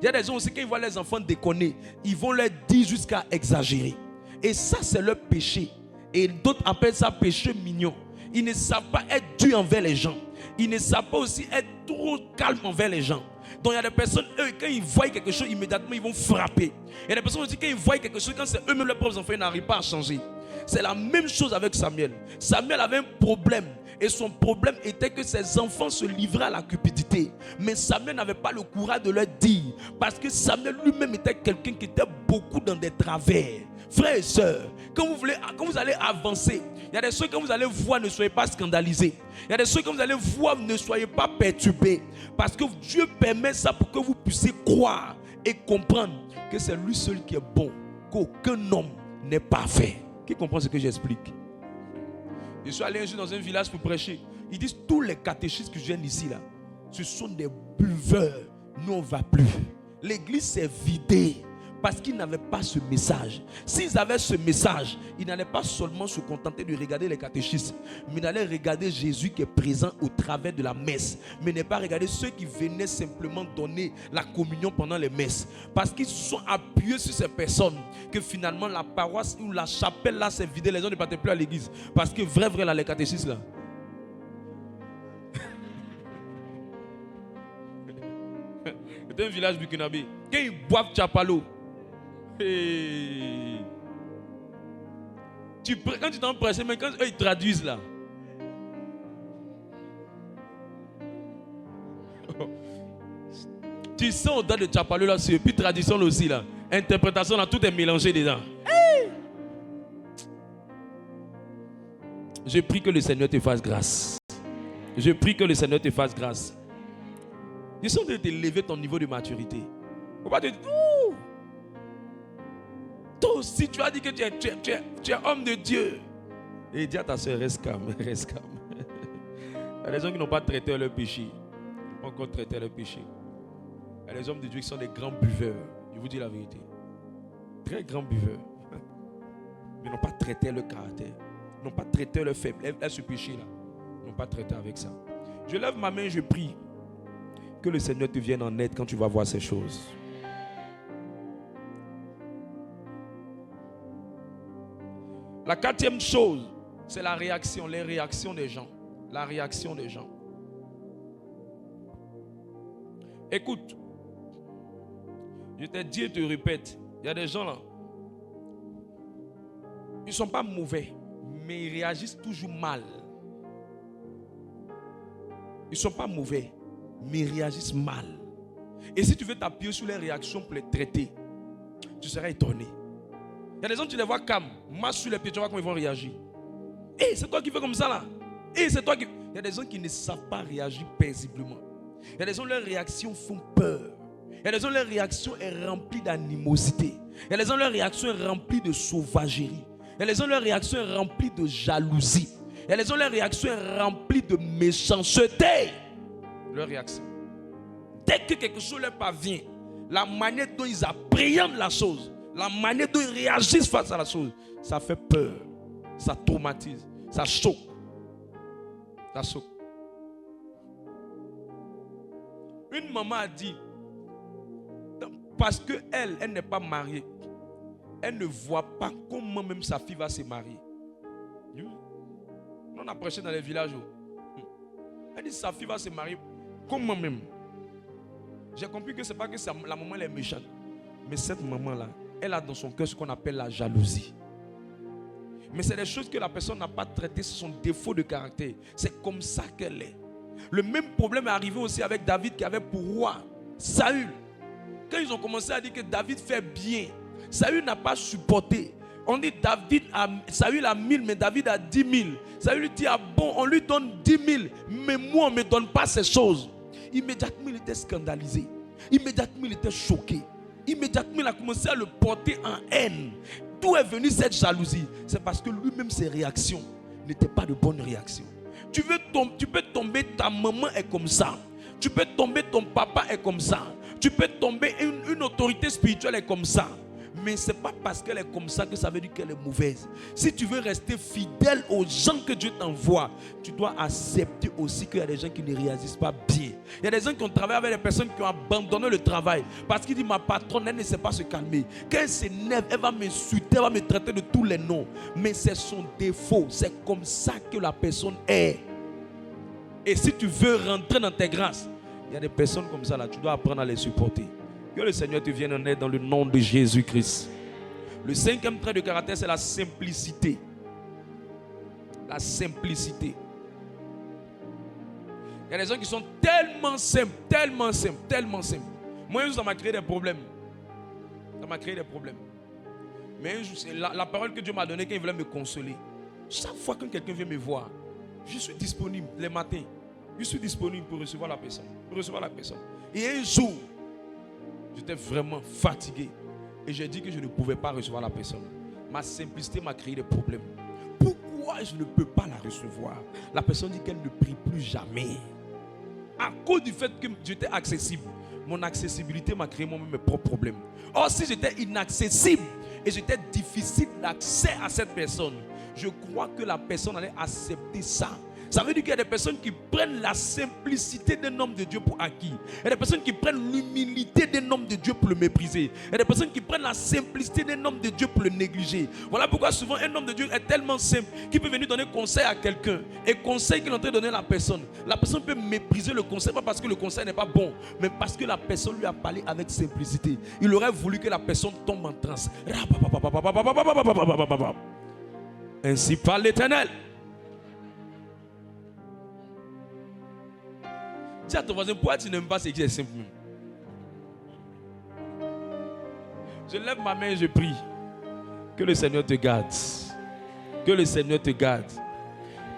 Il y a des gens aussi, quand ils voient les enfants déconner, ils vont leur dire jusqu'à exagérer. Et ça, c'est leur péché. Et d'autres appellent ça péché mignon. Ils ne savent pas être durs envers les gens. Ils ne savent pas aussi être trop calmes envers les gens. Donc il y a des personnes, eux, quand ils voient quelque chose, immédiatement, ils vont frapper. Il y a des personnes aussi, quand ils voient quelque chose, quand c'est eux-mêmes leurs propres enfants, ils n'arrivent pas à changer. C'est la même chose avec Samuel. Samuel avait un problème. Et son problème était que ses enfants se livraient à la cupidité. Mais Samuel n'avait pas le courage de leur dire. Parce que Samuel lui-même était quelqu'un qui était beaucoup dans des travers. Frères et sœurs, quand vous allez avancer, il y a des choses quand vous allez voir, ne soyez pas scandalisés. Il y a des choses quand vous allez voir, ne soyez pas perturbés. Parce que Dieu permet ça pour que vous puissiez croire et comprendre que c'est lui seul qui est bon. Qu'aucun homme n'est parfait. Qui comprend ce que j'explique? Je suis allé un jour dans un village pour prêcher. Ils disent tous les catéchistes qui viennent ici là, ce sont des buveurs. Nous on ne va plus. L'église s'est vidée parce qu'ils n'avaient pas ce message. S'ils avaient ce message, ils n'allaient pas seulement se contenter de regarder les catéchistes, mais ils allaient regarder Jésus qui est présent au travers de la messe. Mais ne pas regarder ceux qui venaient simplement donner la communion pendant les messes. Parce qu'ils se sont appuyés sur ces personnes que finalement la paroisse ou la chapelle là s'est vidée. Les gens ne partaient plus à l'église. Parce que vrai là, les catéchistes là. C'est un village burkinabé. Quand ils boivent Chapalo, hey. Quand tu t'en presses, mais quand eux ils traduisent là. Tu sens au-delà de Chapalo là, et puis tradition aussi là. Interprétation là, tout est mélangé dedans. Hey. Je prie que le Seigneur te fasse grâce. Je prie que le Seigneur te fasse grâce. Je sens de t'élever ton niveau de maturité. Il ne faut pas te dire, ouh. Toi aussi, tu as dit que tu es homme de Dieu. Et dis à ta soeur, reste calme, reste calme. Il y a des gens qui n'ont pas traité leur péché. Ils n'ont pas encore traité leur péché. Il y a des hommes de Dieu qui sont des grands buveurs. Je vous dis la vérité. Très grands buveurs. Mais ils n'ont pas traité leur caractère. Ils n'ont pas traité leur faiblesse, ce péché-là. Ils n'ont pas traité avec ça. Je lève ma main et je prie. Que le Seigneur te vienne en aide quand tu vas voir ces choses. La quatrième chose, c'est la réaction, les réactions des gens. La réaction des gens. Écoute, je te dis et te répète, il y a des gens là, ils ne sont pas mauvais, mais ils réagissent toujours mal. Ils ne sont pas mauvais, mais ils réagissent mal. Et si tu veux t'appuyer sur les réactions pour les traiter, tu seras étonné. Il y a des gens, tu les vois calmes, marche sur les pieds, tu vois comment ils vont réagir. Hé, c'est toi qui fais comme ça là. Hé, c'est toi qui... Il y a des gens qui ne savent pas réagir paisiblement. Il y a des gens, leurs réactions font peur. Il y a des gens, leur réaction est remplie d'animosité. Il y a des gens, leur réaction est remplie de sauvagerie. Il y a des gens, leur réaction est remplie de jalousie. Il y a des gens, leur réaction est remplie de méchanceté. Leur réaction. Dès que quelque chose leur parvient, la manière dont ils appréhendent la chose, la manière dont ils réagissent face à la chose, ça fait peur, ça traumatise, ça choque. Ça choque. Une maman a dit, parce qu'elle n'est pas mariée, elle ne voit pas comment même sa fille va se marier. On a prêché dans les villages. Elle dit sa fille va se marier comment même. J'ai compris que ce n'est pas que la maman elle est méchante. Mais cette maman-là, elle a dans son cœur ce qu'on appelle la jalousie. Mais c'est des choses que la personne n'a pas traitées, ce sont défauts de caractère. C'est comme ça qu'elle est. Le même problème est arrivé aussi avec David qui avait pour roi Saül. Quand ils ont commencé à dire que David fait bien, Saül n'a pas supporté. On dit Saül a 1000, mais David a 10 000. Saül lui dit, ah bon, on lui donne 10 000, mais moi on ne me donne pas ces choses. Immédiatement il était scandalisé. Immédiatement il était choqué. Immédiatement il a commencé à le porter en haine. D'où est venue cette jalousie? C'est parce que lui-même ses réactions n'étaient pas de bonnes réactions. Tu peux tomber, ta maman est comme ça. Tu peux tomber, ton papa est comme ça. Tu peux tomber, une autorité spirituelle est comme ça. Mais ce n'est pas parce qu'elle est comme ça que ça veut dire qu'elle est mauvaise. Si tu veux rester fidèle aux gens que Dieu t'envoie, tu dois accepter aussi qu'il y a des gens qui ne réagissent pas bien. Il y a des gens qui ont travaillé avec des personnes qui ont abandonné le travail. Parce qu'il dit, ma patronne, elle ne sait pas se calmer. Quand elle s'énerve, elle va m'insulter, elle va me traiter de tous les noms. Mais c'est son défaut. C'est comme ça que la personne est. Et si tu veux rentrer dans tes grâces, il y a des personnes comme ça là, tu dois apprendre à les supporter. Que le Seigneur te vienne en aide dans le nom de Jésus-Christ. Le cinquième trait de caractère, c'est la simplicité. La simplicité. Il y a des gens qui sont tellement simples, tellement simples, tellement simples. Moi, ça m'a créé des problèmes. Ça m'a créé des problèmes. Mais la parole que Dieu m'a donnée quand il voulait me consoler. Chaque fois que quelqu'un vient me voir, je suis disponible les matins. Je suis disponible pour recevoir la personne. Pour recevoir la personne. Et un jour, j'étais vraiment fatigué. Et j'ai dit que je ne pouvais pas recevoir la personne. Ma simplicité m'a créé des problèmes. Pourquoi je ne peux pas la recevoir? La personne dit qu'elle ne prie plus jamais. À cause du fait que j'étais accessible. Mon accessibilité m'a créé moi-même mes propres problèmes. Or, si j'étais inaccessible et j'étais difficile d'accès à cette personne, je crois que la personne allait accepter ça. Ça veut dire qu'il y a des personnes qui prennent la simplicité d'un homme de Dieu pour acquis. Il y a des personnes qui prennent l'humilité d'un homme de Dieu pour le mépriser. Il y a des personnes qui prennent la simplicité d'un homme de Dieu pour le négliger. Voilà pourquoi souvent un homme de Dieu est tellement simple qu'il peut venir donner conseil à quelqu'un. Et conseil qu'il est en train de donner à la personne peut mépriser le conseil, pas parce que le conseil n'est pas bon, mais parce que la personne lui a parlé avec simplicité. Il aurait voulu que la personne tombe en transe. Ainsi parle l'Éternel. Dis à ton voisin, pourquoi tu n'aimes pas ce qui est simple? Je lève ma main et je prie. Que le Seigneur te garde. Que le Seigneur te garde.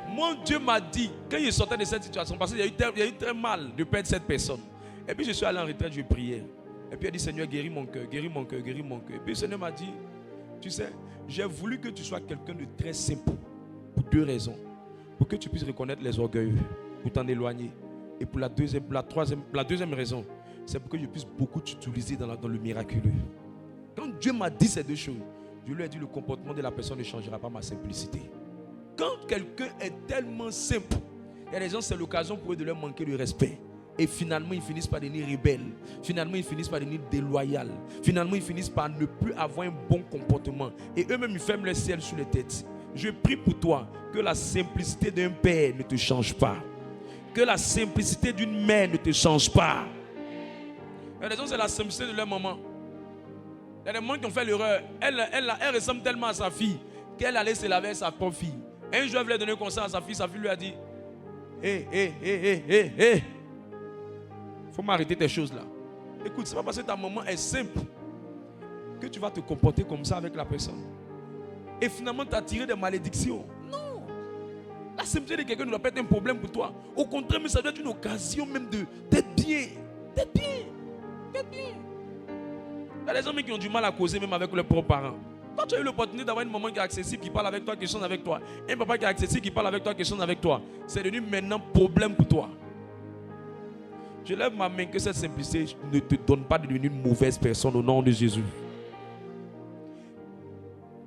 Mon Dieu m'a dit, quand il sortait de cette situation, parce qu'il y a eu très mal de perdre cette personne. Et puis je suis allé en retraite, je priais. Et puis il a dit, Seigneur, guéris mon cœur, guéris mon cœur, guéris mon cœur. Et puis le Seigneur m'a dit, tu sais, j'ai voulu que tu sois quelqu'un de très simple. Pour deux raisons. Pour que tu puisses reconnaître les orgueilleux. Pour t'en éloigner. Et pour la deuxième raison, c'est pour que je puisse beaucoup t'utiliser dans le miraculeux. Quand Dieu m'a dit ces deux choses, je lui ai dit le comportement de la personne ne changera pas ma simplicité. Quand quelqu'un est tellement simple, il y a des gens, c'est l'occasion pour eux de leur manquer de respect. Et finalement, ils finissent par devenir rebelles. Finalement, ils finissent par devenir déloyaux. Finalement, ils finissent par ne plus avoir un bon comportement. Et eux-mêmes, ils ferment le ciel sur les têtes. Je prie pour toi que la simplicité d'un père ne te change pas. Que la simplicité d'une mère ne te change pas. La raison, c'est la simplicité de leur maman. Il y a des mamans qui ont fait l'erreur. Elle ressemble tellement à sa fille qu'elle allait se laver avec sa propre fille. Un jour, elle voulait donner un conseil à sa fille lui a dit: Hé, faut m'arrêter tes choses là. Écoute, c'est pas parce que ta maman est simple que tu vas te comporter comme ça avec la personne. Et finalement, tu as tiré des malédictions. Non. La simplicité de quelqu'un ne doit pas être un problème pour toi. Au contraire, mais ça doit être une occasion même d'être bien. D'être bien. D'être bien. Il y a des hommes qui ont du mal à causer même avec leurs propres parents. Quand tu as eu l'opportunité d'avoir une maman qui est accessible, qui parle avec toi, qui change avec toi, un papa qui est accessible, qui parle avec toi, qui change avec toi, c'est devenu maintenant problème pour toi. Je lève ma main que cette simplicité ne te donne pas de devenir une mauvaise personne au nom de Jésus.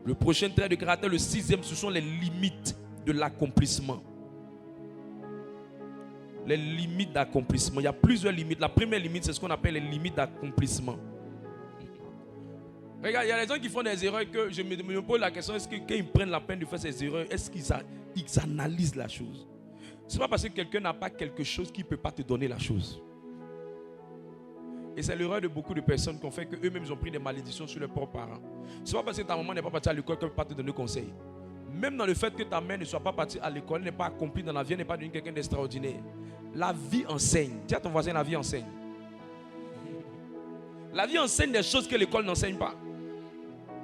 Le prochain trait de caractère, le 6e, ce sont les limites de l'accomplissement. Les limites d'accomplissement. Il y a plusieurs limites. La première limite, c'est ce qu'on appelle les limites d'accomplissement. Regarde, il y a des gens qui font des erreurs que je me pose la question, est-ce que quand ils prennent la peine de faire ces erreurs, est-ce qu'ils analysent la chose? Ce n'est pas parce que quelqu'un n'a pas quelque chose qu'il ne peut pas te donner la chose. Et c'est l'erreur de beaucoup de personnes qui ont fait qu'eux-mêmes ils ont pris des malédictions sur leurs propres parents. Ce n'est pas parce que ta maman n'est pas partie à l'école qu'elle ne peut pas te donner conseil. Même dans le fait que ta mère ne soit pas partie à l'école, elle n'est pas accomplie dans la vie, elle n'est pas devenue quelqu'un d'extraordinaire. La vie enseigne. Dis à ton voisin, la vie enseigne. La vie enseigne des choses que l'école n'enseigne pas.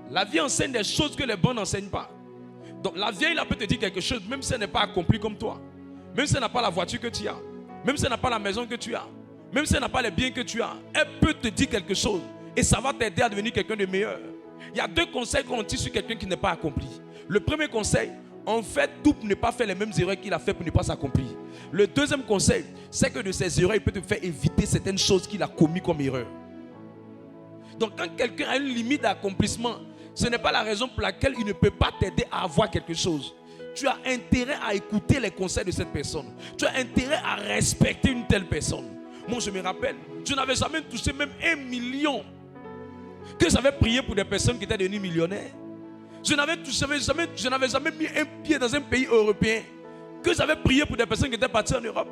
La vie enseigne des choses que les bons n'enseignent pas. Donc la vieille là peut te dire quelque chose, même si elle n'est pas accomplie comme toi. Même si elle n'a pas la voiture que tu as. Même si elle n'a pas la maison que tu as. Même si elle n'a pas les biens que tu as. Elle peut te dire quelque chose. Et ça va t'aider à devenir quelqu'un de meilleur. Il y a 2 conseils qu'on tire sur quelqu'un qui n'est pas accompli. Le premier conseil, en fait, tout pour ne pas faire les mêmes erreurs qu'il a fait pour ne pas s'accomplir. Le deuxième conseil, c'est que de ces erreurs, il peut te faire éviter certaines choses qu'il a commises comme erreur. Donc quand quelqu'un a une limite d'accomplissement, ce n'est pas la raison pour laquelle il ne peut pas t'aider à avoir quelque chose. Tu as intérêt à écouter les conseils de cette personne. Tu as intérêt à respecter une telle personne. Moi, je me rappelle, je n'avais jamais touché même 1 million. Que j'avais prié pour des personnes qui étaient devenues millionnaires. Je n'avais jamais mis un pied dans un pays européen. Que j'avais prié pour des personnes qui étaient parties en Europe.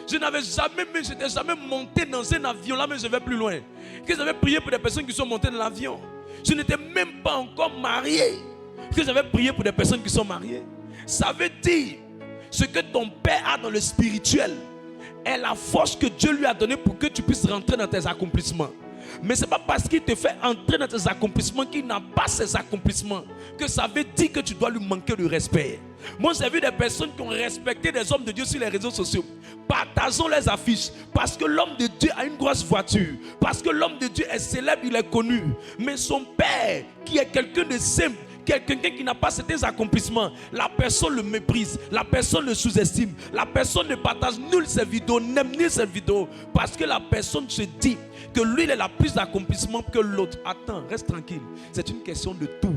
Je n'étais jamais monté dans un avion, là mais je vais plus loin. Que j'avais prié pour des personnes qui sont montées dans l'avion. Je n'étais même pas encore marié. Que j'avais prié pour des personnes qui sont mariées. Ça veut dire, ce que ton père a dans le spirituel est la force que Dieu lui a donnée pour que tu puisses rentrer dans tes accomplissements. Mais ce n'est pas parce qu'il te fait entrer dans tes accomplissements qu'il n'a pas ces accomplissements que ça veut dire que tu dois lui manquer de respect. Moi, j'ai vu des personnes qui ont respecté des hommes de Dieu sur les réseaux sociaux. Partageons les affiches. Parce que l'homme de Dieu a une grosse voiture. Parce que l'homme de Dieu est célèbre, il est connu. Mais son père, qui est quelqu'un de simple, quelqu'un qui n'a pas certains accomplissements, la personne le méprise, la personne le sous-estime, la personne ne partage nulle ses vidéos, n'aime ni ses vidéos, parce que la personne se dit que lui il a plus d'accomplissements que l'autre. Attends, reste tranquille, c'est une question de tout.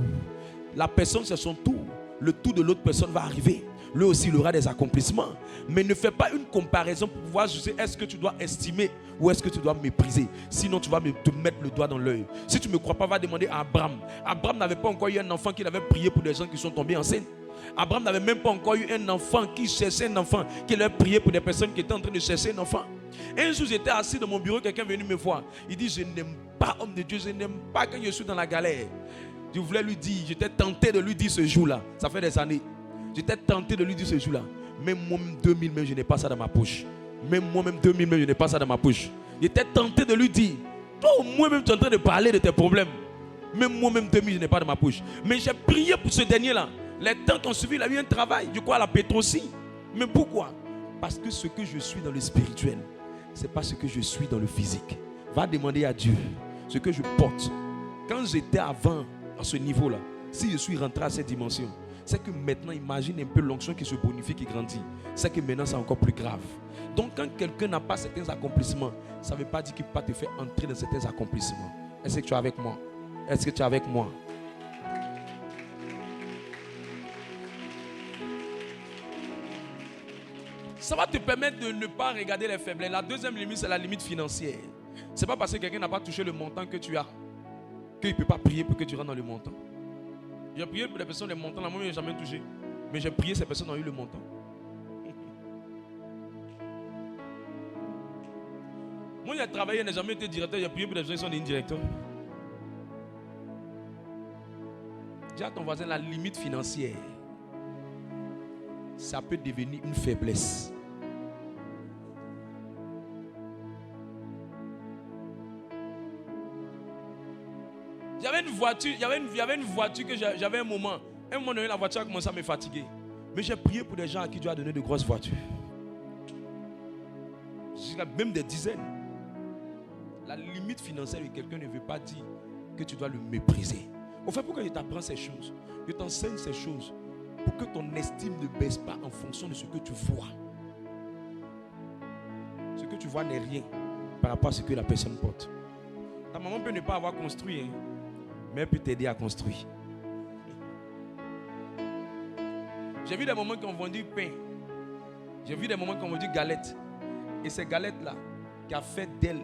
La personne c'est son tour, le tour de l'autre personne va arriver. Lui aussi il aura des accomplissements. Mais ne fais pas une comparaison pour pouvoir juger est-ce que tu dois estimer ou est-ce que tu dois mépriser. Sinon tu vas te mettre le doigt dans l'œil. Si tu ne me crois pas, va demander à Abraham. Abraham n'avait pas encore eu un enfant qu'il avait prié pour des gens qui sont tombés enceintes. Abraham n'avait même pas encore eu un enfant qui cherchait un enfant, qu'il avait prié pour des personnes qui étaient en train de chercher un enfant. Un jour j'étais assis dans mon bureau, quelqu'un est venu me voir. Il dit je n'aime pas homme de Dieu, je n'aime pas quand je suis dans la galère. Je voulais lui dire, j'étais tenté de lui dire ce jour-là, ça fait des années. J'étais tenté de lui dire ce jour-là. Même moi-même 2000, même je n'ai pas ça dans ma poche. Même moi-même 2000, même je n'ai pas ça dans ma poche. J'étais tenté de lui dire, toi moi-même tu es en train de parler de tes problèmes. Même moi-même 2000, je n'ai pas dans ma poche. Mais j'ai prié pour ce dernier-là. Les temps qu'on suivi, il a eu un travail. Je crois à la Pétrosie. Mais pourquoi? Parce que ce que je suis dans le spirituel, ce n'est pas ce que je suis dans le physique. Va demander à Dieu ce que je porte. Quand j'étais avant à ce niveau-là, si je suis rentré à cette dimension, c'est que maintenant, imagine un peu l'onction qui se bonifie, qui grandit. C'est que maintenant, c'est encore plus grave. Donc, quand quelqu'un n'a pas certains accomplissements, ça ne veut pas dire qu'il ne peut pas te faire entrer dans certains accomplissements. Est-ce que tu es avec moi? Est-ce que tu es avec moi? Ça va te permettre de ne pas regarder les faiblesses. La deuxième limite, c'est la limite financière. Ce n'est pas parce que quelqu'un n'a pas touché le montant que tu as qu'il ne peut pas prier pour que tu rentres dans le montant. J'ai prié pour les personnes, les montants, là, moi, je n'ai jamais touché. Mais j'ai prié, ces personnes ont eu le montant. Moi, j'ai travaillé, je n'ai jamais été directeur, j'ai prié pour les gens qui sont des directeurs. Dis à ton voisin, la limite financière, ça peut devenir une faiblesse. J'avais une voiture, il y avait une voiture que j'avais un moment donné, la voiture a commencé à me fatiguer. Mais j'ai prié pour des gens à qui Dieu a donné de grosses voitures. Même des dizaines. La limite financière de quelqu'un ne veut pas dire que tu dois le mépriser. Au fait, pourquoi je t'apprends ces choses? Je t'enseigne ces choses pour que ton estime ne baisse pas en fonction de ce que tu vois. Ce que tu vois n'est rien par rapport à ce que la personne porte. Ta maman peut ne pas avoir construit, hein, mais elle peut t'aider à construire. J'ai vu des moments qui ont vendu pain. J'ai vu des moments qui ont vendu galettes. Et ces galettes-là, qui a fait d'elle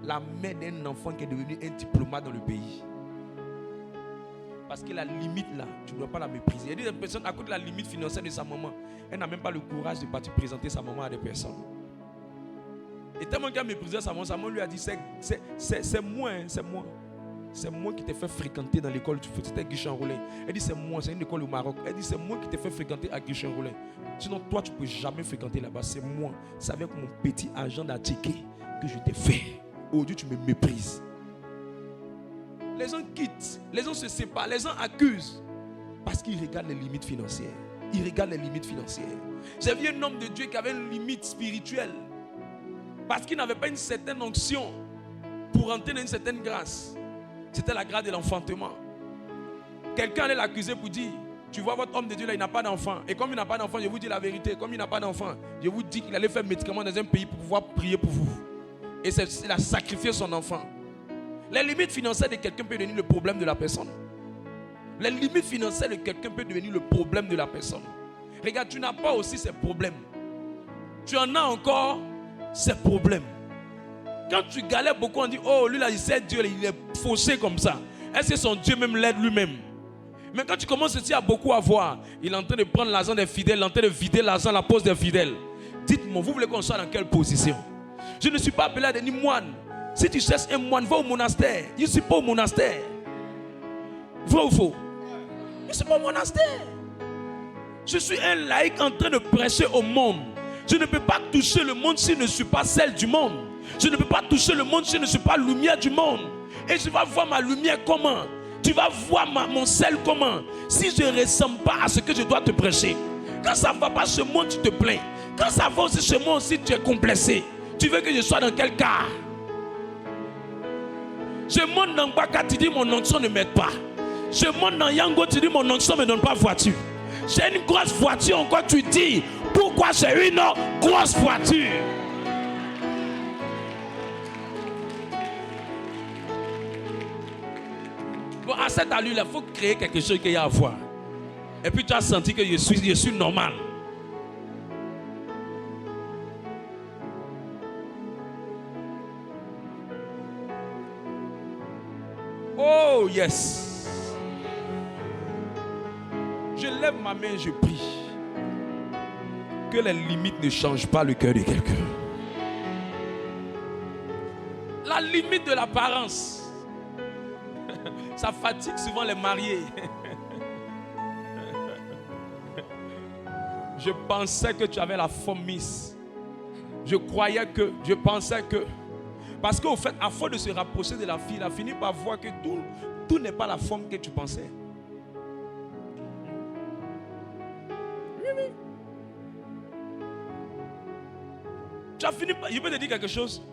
la mère d'un enfant qui est devenu un diplomate dans le pays. Parce que la limite là, tu ne dois pas la mépriser. Il y a des personnes à cause de la limite financière de sa maman, elle n'a même pas le courage de partir présenter sa maman à des personnes. Et tellement qu'elle a méprisé sa maman lui a dit c'est moi, hein, c'est moi. C'est moi qui t'ai fait fréquenter dans l'école. C'était Guichet-en-Roulin. Elle dit c'est moi, c'est une école au Maroc. Elle dit c'est moi qui t'ai fait fréquenter à Guichet-en-Roulin. Sinon toi tu ne peux jamais fréquenter là-bas. C'est moi. C'est avec mon petit agent d'attiqué que je t'ai fait. Aujourd'hui tu me méprises. Les gens quittent, les gens se séparent, les gens accusent. Parce qu'ils regardent les limites financières. Ils regardent les limites financières. J'ai vu un homme de Dieu qui avait une limite spirituelle. Parce qu'il n'avait pas une certaine onction pour entrer dans une certaine grâce. C'était la grâce de l'enfantement. Quelqu'un allait l'accuser pour dire, tu vois votre homme de Dieu là, il n'a pas d'enfant. Et comme il n'a pas d'enfant, je vous dis la vérité, comme il n'a pas d'enfant, je vous dis qu'il allait faire médicament dans un pays pour pouvoir prier pour vous. Et il a sacrifié son enfant. Les limites financières de quelqu'un peuvent devenir le problème de la personne. Les limites financières de quelqu'un peuvent devenir le problème de la personne. Regarde, tu n'as pas aussi ces problèmes. Tu en as encore ces problèmes. Quand tu galères beaucoup, on dit, oh, lui là, il sait Dieu, il est fauché comme ça. Est-ce que son Dieu même l'aide lui-même? Mais quand tu commences aussi à beaucoup avoir, il est en train de prendre l'argent des fidèles, il est en train de vider l'argent à la poche des fidèles. Dites-moi, vous voulez qu'on soit dans quelle position? Je ne suis pas appelé à devenir moine. Si tu cherches un moine, va au monastère. Je ne suis pas au monastère. Vrai ou faux? Je ne suis pas au monastère. Je suis un laïc en train de prêcher au monde. Je ne peux pas toucher le monde si je ne suis pas celle du monde. Je ne peux pas toucher le monde si je ne suis pas lumière du monde. Et je vais voir ma lumière comment? Tu vas voir mon sel comment? Si je ne ressemble pas à ce que je dois te prêcher. Quand ça ne va pas chez moi, tu te plains. Quand ça va aussi chez moi aussi, tu es complexé. Tu veux que je sois dans quel cas? Je monte dans Baka, tu dis mon onction ne m'aide pas. Je monte dans Yango, tu dis mon onction ne me donne pas voiture. J'ai une grosse voiture, encore tu dis pourquoi j'ai une grosse voiture? Bon, à cette allure, il faut créer quelque chose qu'il y a à voir. Et puis tu as senti que je suis normal. Oh yes. Je lève ma main et je prie. Que les limites ne changent pas le cœur de quelqu'un. La limite de l'apparence. Ça fatigue souvent les mariés. Je pensais que tu avais la forme Miss. Je pensais que. Parce qu'au fait, à force de se rapprocher de la fille, il a fini par voir que tout n'est pas la forme que tu pensais. Oui. Tu as fini par. Je peux te dire quelque chose.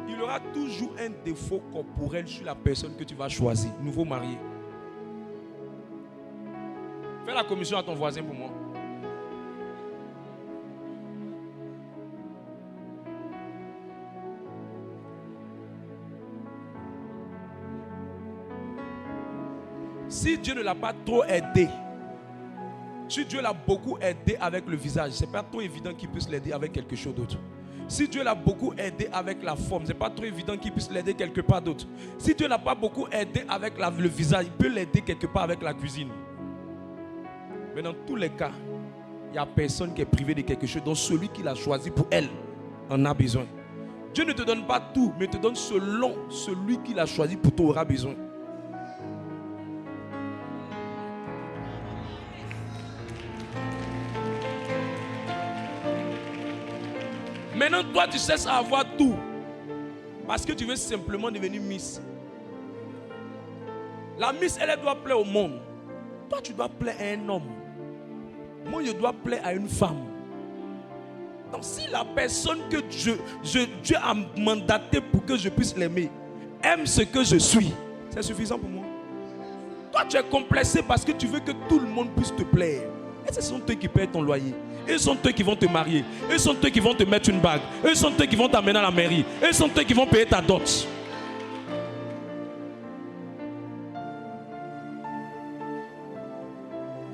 Il y aura toujours un défaut corporel sur la personne que tu vas choisir, nouveau marié. Fais la commission à ton voisin pour moi. Si Dieu ne l'a pas trop aidé, si Dieu l'a beaucoup aidé avec le visage, ce n'est pas trop évident qu'il puisse l'aider avec quelque chose d'autre. Si Dieu l'a beaucoup aidé avec la forme, ce n'est pas trop évident qu'il puisse l'aider quelque part d'autre. Si Dieu n'a pas beaucoup aidé avec le visage, il peut l'aider quelque part avec la cuisine. Mais dans tous les cas, il n'y a personne qui est privé de quelque chose. Donc celui qui l'a choisi pour elle en a besoin. Dieu ne te donne pas tout, mais te donne selon celui qui l'a choisi pour toi aura besoin. Maintenant, toi, tu cesses à avoir tout parce que tu veux simplement devenir Miss. La Miss, elle doit plaire au monde. Toi, tu dois plaire à un homme. Moi, je dois plaire à une femme. Donc, si la personne que Dieu a mandaté pour que je puisse l'aimer aime ce que je suis, c'est suffisant pour moi. Toi, tu es complexé parce que tu veux que tout le monde puisse te plaire. Et ce sont eux qui payent ton loyer. Eux sont eux qui vont te marier. Eux sont eux qui vont te mettre une bague. Eux sont eux qui vont t'amener à la mairie. Eux sont eux qui vont payer ta dot.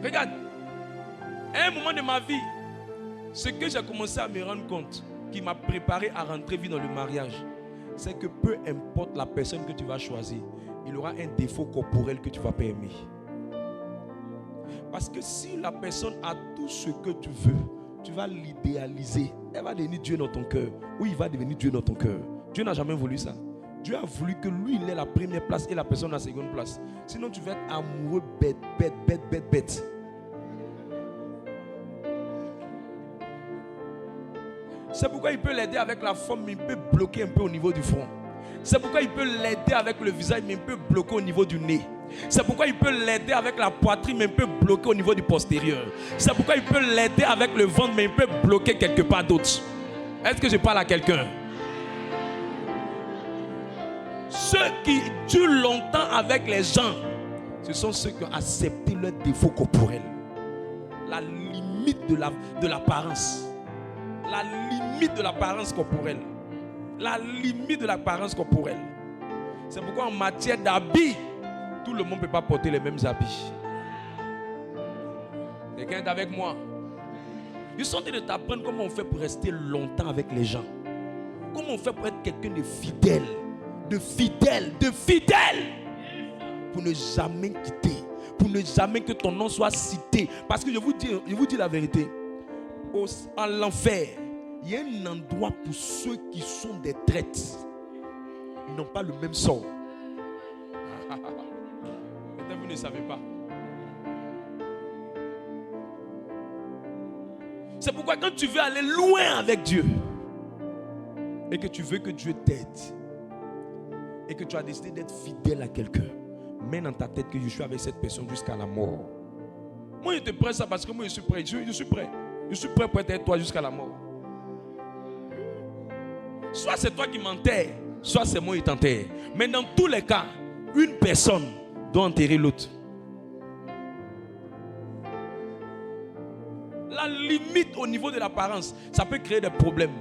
Regarde, à un moment de ma vie, ce que j'ai commencé à me rendre compte, qui m'a préparé à rentrer vite dans le mariage, c'est que peu importe la personne que tu vas choisir, il aura un défaut corporel que tu ne vas pas aimer. Parce que si la personne a tout ce que tu veux, tu vas l'idéaliser. Elle va devenir Dieu dans ton cœur. Ou il va devenir Dieu dans ton cœur. Dieu n'a jamais voulu ça. Dieu a voulu que lui, il ait la première place et la personne la seconde place. Sinon, tu vas être amoureux bête. C'est pourquoi il peut l'aider avec la forme, mais il peut bloquer un peu au niveau du front. C'est pourquoi il peut l'aider avec le visage, mais il peut bloquer au niveau du nez. C'est pourquoi il peut l'aider avec la poitrine, mais il peut bloquer au niveau du postérieur. C'est pourquoi il peut l'aider avec le ventre, mais il peut bloquer quelque part d'autre. Est-ce que je parle à quelqu'un? Ceux qui durent longtemps avec les gens, ce sont ceux qui ont accepté leurs défauts corporels. La limite de l'apparence. La limite de l'apparence corporelle. La limite de l'apparence corporelle. C'est pourquoi en matière d'habits, tout le monde ne peut pas porter les mêmes habits. Quelqu'un est avec moi? Je suis en train de t'apprendre comment on fait pour rester longtemps avec les gens. Comment on fait pour être quelqu'un de fidèle. De fidèle. Pour ne jamais quitter. Pour ne jamais que ton nom soit cité. Parce que je vous dis la vérité. En l'enfer, il y a un endroit pour ceux qui sont des traites. Ils n'ont pas le même sort. Peut-être vous ne savez pas. C'est pourquoi quand tu veux aller loin avec Dieu et que tu veux que Dieu t'aide et que tu as décidé d'être fidèle à quelqu'un, mets dans ta tête que je suis avec cette personne jusqu'à la mort. Moi je te prends ça parce que moi je suis prêt. Je suis prêt. Je suis prêt pour être avec toi jusqu'à la mort. Soit c'est toi qui m'enterres, soit c'est moi qui t'enterre. Mais dans tous les cas, une personne doit enterrer l'autre. La limite au niveau de l'apparence, ça peut créer des problèmes.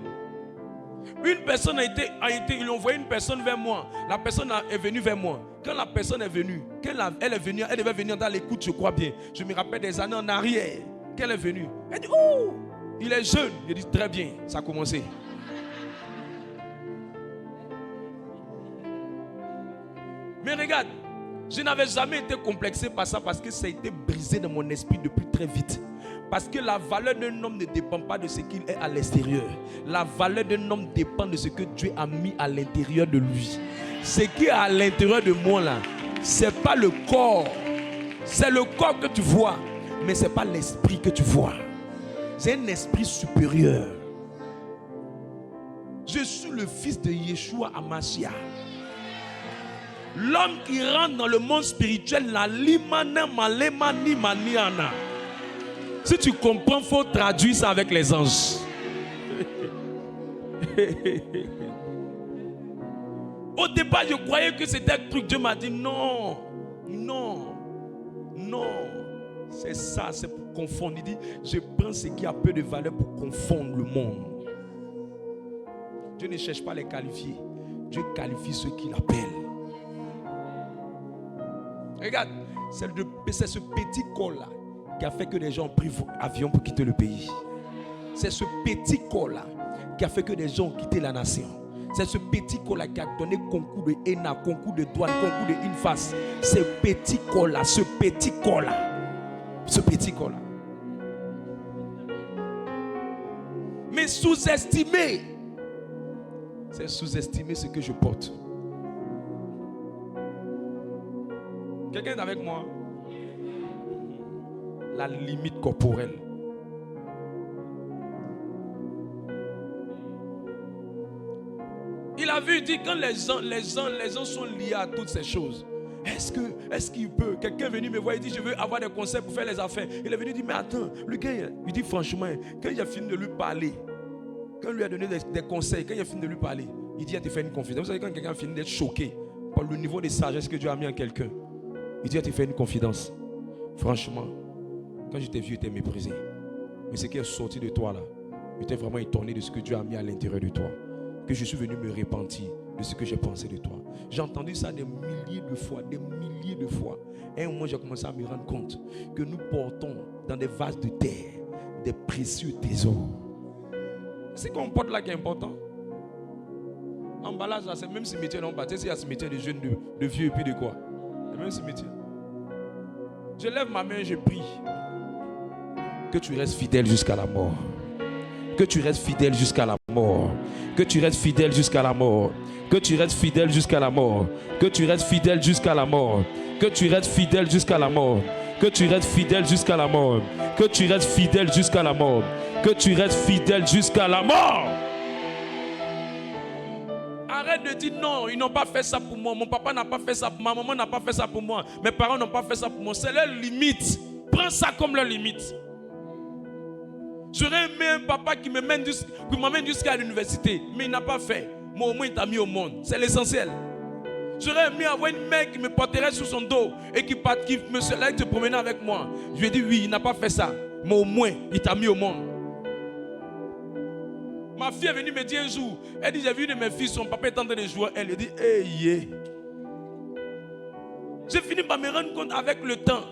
Une personne ils ont envoyé une personne vers moi. La personne est venue vers moi. Quand la personne est venue, elle devait venir dans l'écoute, je crois bien. Je me rappelle des années en arrière qu'elle est venue. Elle dit, oh, il est jeune. Je dis, très bien, ça a commencé. Mais regarde, je n'avais jamais été complexé par ça parce que ça a été brisé dans mon esprit depuis très vite. Parce que la valeur d'un homme ne dépend pas de ce qu'il est à l'extérieur. La valeur d'un homme dépend de ce que Dieu a mis à l'intérieur de lui. Ce qui est à l'intérieur de moi là, c'est pas le corps. C'est le corps que tu vois, mais c'est pas l'esprit que tu vois. C'est un esprit supérieur. Je suis le fils de Yeshua Amashia. L'homme qui rentre dans le monde spirituel, la limana malema ni maniana. Si tu comprends, il faut traduire ça avec les anges. Au départ, je croyais que c'était un truc. Dieu m'a dit non. C'est ça, c'est pour confondre. Il dit, je prends ce qui a peu de valeur pour confondre le monde. Dieu ne cherche pas à les qualifier. Dieu qualifie ceux qu'il appelle. Regarde, c'est ce petit corps-là qui a fait que les gens ont pris avion pour quitter le pays. C'est ce petit corps-là qui a fait que des gens ont quitté la nation. C'est ce petit corps-là qui a donné concours de ENA, concours de douane, concours de INFAS. Ce petit corps-là, ce petit corps-là. Ce petit corps-là. Mais sous-estimer, c'est sous-estimer ce que je porte. Quelqu'un est avec moi? La limite corporelle. Il a vu, il dit, quand les gens sont liés à toutes ces choses, est-ce qu'il peut? Quelqu'un est venu me voir, il dit, je veux avoir des conseils pour faire les affaires. Il est venu dire, mais attends, le gars, il dit franchement, quand il a fini de lui parler, quand il lui a donné des conseils, quand il a fini de lui parler, il dit, il te fait une confidence. Vous savez, quand quelqu'un finit d'être choqué par le niveau de sagesse que Dieu a mis en quelqu'un, il dit, il te fait une confidence. Franchement, quand j'étais vieux, j'étais méprisé. Mais ce qui est sorti de toi là, j'étais vraiment étonné de ce que Dieu a mis à l'intérieur de toi. Que je suis venu me repentir de ce que j'ai pensé de toi. J'ai entendu ça des milliers de fois, des milliers de fois. Et un moment, j'ai commencé à me rendre compte que nous portons dans des vases de terre des précieux trésors. C'est qu'on porte là qui est important. Emballage là, c'est le même cimetière non pas. Tu sais, il y a un cimetière de jeunes, de vieux et puis de quoi? Le même cimetière. Je lève ma main, je prie. Que tu restes fidèle jusqu'à la mort. Que tu restes fidèle jusqu'à la mort. Que tu restes fidèle jusqu'à la mort. Que tu restes fidèle jusqu'à la mort. Que tu restes fidèle jusqu'à la mort. Que tu restes fidèle jusqu'à la mort. Que tu restes fidèle jusqu'à la mort. Que tu restes fidèle jusqu'à la mort. Que tu restes fidèle jusqu'à la mort. Arrête de dire non, ils n'ont pas fait ça pour moi. Mon papa n'a pas fait ça, ma maman n'a pas fait ça pour moi. Mes parents n'ont pas fait ça pour moi. C'est leur limite. Prends ça comme leur limite. J'aurais aimé un papa qui m'amène jusqu'à l'université, mais il n'a pas fait. Mais au moins il t'a mis au monde. C'est l'essentiel. J'aurais aimé avoir une mère qui me porterait sur son dos et qui me serait te promener avec moi. Je lui ai dit oui, il n'a pas fait ça. Mais au moins il t'a mis au monde. Ma fille est venue me dire un jour, elle dit, j'ai vu une de mes filles, son papa est en train de jouer. Elle lui dit, hey, yeah. J'ai fini par me rendre compte avec le temps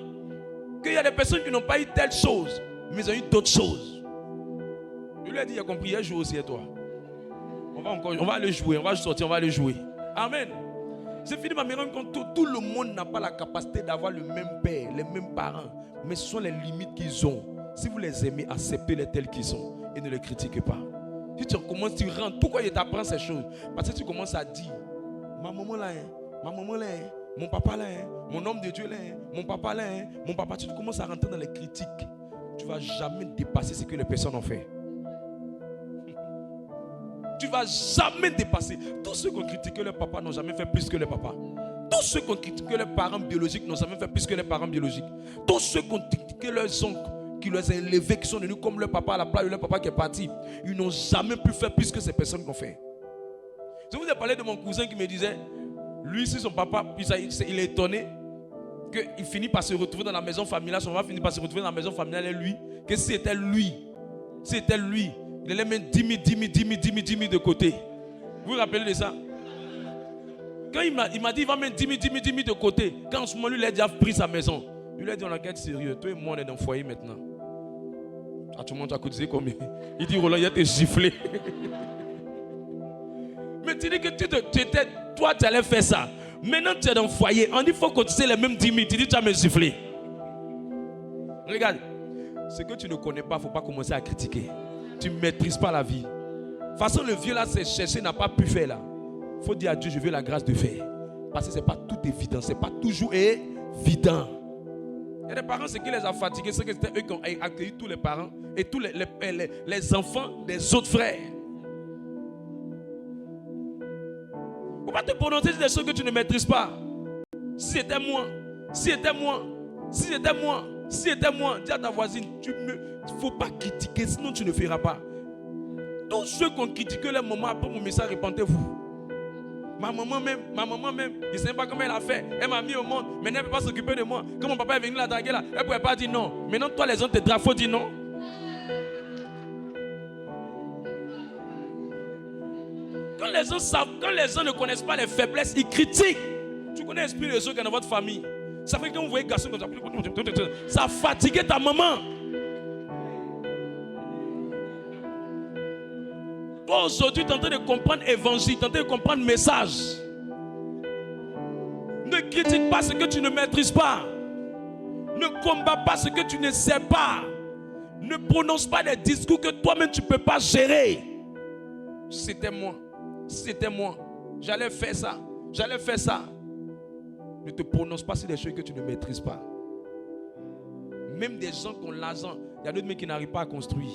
qu'il y a des personnes qui n'ont pas eu telle chose, mais ils ont eu d'autres choses. Je lui ai dit, il a compris, il joue aussi à toi. On va le jouer, on va sortir, on va le jouer. Amen. J'ai fini par me rendre compte que tout le monde n'a pas la capacité d'avoir le même père, les mêmes parents. Mais ce sont les limites qu'ils ont. Si vous les aimez, acceptez-les tels qu'ils sont et ne les critiquez pas. Si tu commences, tu rentres, pourquoi il t'apprend ces choses? Parce que tu commences à dire, ma maman là, ma maman là, mon papa là, mon homme de Dieu là, mon papa là, mon papa. Tu commences à rentrer dans les critiques. Tu ne vas jamais dépasser ce que les personnes ont fait. Tu ne vas jamais dépasser. Tous ceux qui ont critiqué leur papa n'ont jamais fait plus que leur papa. Tous ceux qui ont critiqué leurs parents biologiques n'ont jamais fait plus que leurs parents biologiques. Tous ceux qui ont critiqué leurs oncles, qui les ont élevés, qui sont devenus comme leur papa à la place de leur papa qui est parti, ils n'ont jamais pu faire plus que ces personnes qui ont fait. Je vous ai parlé de mon cousin qui me disait, lui, si son papa, il est étonné qu'il finit par se retrouver dans la maison familiale, son papa finit par se retrouver dans la maison familiale et lui, que si c'était lui, il allait mettre 10 000 de côté. Vous vous rappelez de ça? Quand il m'a dit, il va mettre 10 000 de côté. Quand en ce moment, lui, il a déjà pris sa maison. Il lui a dit, on enquête sérieux. Toi et moi, on est dans le foyer maintenant. Ah, tout le monde a cotisé combien? Il dit, Roland, il a été giflé. Mais tu dis que toi, tu allais faire ça. Maintenant, tu es dans le foyer. On dit, il faut cotiser les mêmes 10 000. Tu dis, tu vas me gifler. Regarde. Ce que tu ne connais pas, il ne faut pas commencer à critiquer. Tu ne maîtrises pas la vie. De toute façon, le vieux là, c'est cherché, n'a pas pu faire là. Il faut dire à Dieu, je veux la grâce de faire. Parce que ce n'est pas tout évident. Ce n'est pas toujours évident. Il y a des parents, ce qui les a fatigués, c'est que c'était eux qui ont accueilli tous les parents et tous les enfants des autres frères. Il ne faut pas te prononcer sur des choses que tu ne maîtrises pas. Si c'était moi, dis à ta voisine, il ne faut pas critiquer, sinon tu ne feras pas. Tous ceux qui ont critiqué leur maman après mon message, répentez-vous. Ma maman même, je ne sais pas comment elle a fait. Elle m'a mis au monde, mais elle ne peut pas s'occuper de moi. Quand mon papa est venu la draguer là, elle ne pouvait pas dire non. Maintenant, toi, les gens te draguent, il faut dire non. Quand les gens ne connaissent pas les faiblesses, ils critiquent. Tu connais l'esprit des gens qui est dans votre famille. Ça fait que quand vous voyez garçon comme ça, ça a fatigué ta maman. Toi aujourd'hui, tu es en train de comprendre l'évangile, tu es en train de comprendre le message. Ne critique pas ce que tu ne maîtrises pas. Ne combats pas ce que tu ne sais pas. Ne prononce pas des discours que toi-même tu ne peux pas gérer. C'était moi. C'était moi. J'allais faire ça. J'allais faire ça. Ne te prononce pas sur des choses que tu ne maîtrises pas. Même des gens qui ont l'argent, il y a d'autres mecs qui n'arrivent pas à construire.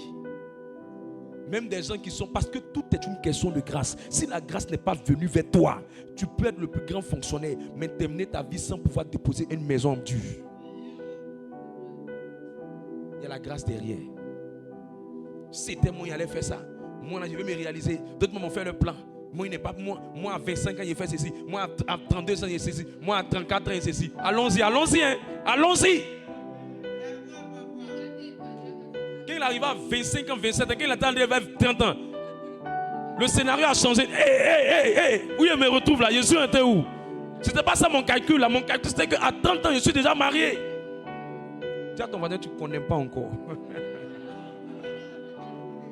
Même des gens qui sont... Parce que tout est une question de grâce. Si la grâce n'est pas venue vers toi, tu peux être le plus grand fonctionnaire, mais terminer ta vie sans pouvoir déposer une maison en dur. Il y a la grâce derrière. C'était moi, il allait faire ça. Moi, là, je vais me réaliser. D'autres m'ont fait le plan. Moi, il n'est pas moi. Moi, à 25 ans, il fait ceci. Moi, à 32 ans, il fait ceci. Moi, à 34 ans, il fait ceci. Allons-y, allons-y, hein. Allons-y. Quand il arrive à 25 ans, 27 ans, quand il attend à 30 ans, le scénario a changé. Hey, où je me retrouve là? Jésus était où? C'était pas ça mon calcul là. Mon calcul c'était qu'à 30 ans, je suis déjà marié. Dis à ton voisin, tu ne connais pas encore.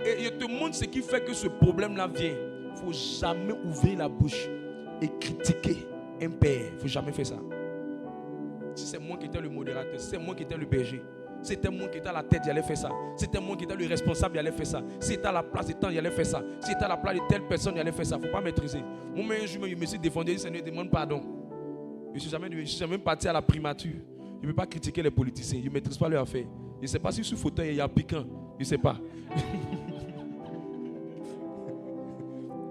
Et je te montre ce qui fait que ce problème-là vient. Il ne faut jamais ouvrir la bouche et critiquer un père. Il ne faut jamais faire ça. Si c'est moi qui étais le modérateur, si c'est moi qui étais le berger, si c'était moi qui étais à la tête, j'allais faire ça. Si c'était moi qui étais le responsable, j'allais faire ça. Si c'était à la place de temps, j'allais faire ça. Si c'était à la place de telle personne, j'allais faire ça. Il ne faut pas maîtriser. Moi, un jour, je me suis défendu, Seigneur, demande pardon. Je ne suis jamais parti à la primature. Je ne peux pas critiquer les politiciens. Je ne maîtrise pas leur affaire. Je ne sais pas si sur fauteuil il y a piquant. Je ne sais pas.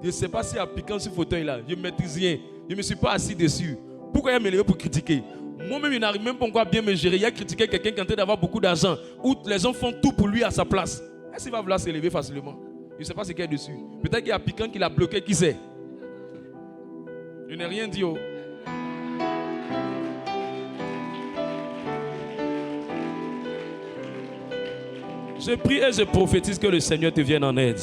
Je ne sais pas s'il y a piquant sur fauteuil là. Je ne maîtrise rien. Je ne me suis pas assis dessus. Pourquoi il y a me lever pour critiquer? Moi-même, il n'arrive même pas encore à bien me gérer. Il y a critiqué quelqu'un qui est en train d'avoir beaucoup d'argent. Où les gens font tout pour lui à sa place. Est-ce qu'il va vouloir s'élever facilement? Je ne sais pas ce qu'il y a dessus. Peut-être qu'il y a piquant qui l'a bloqué. Qui sait? Je n'ai rien dit. Oh. Je prie et je prophétise que le Seigneur te vienne en aide.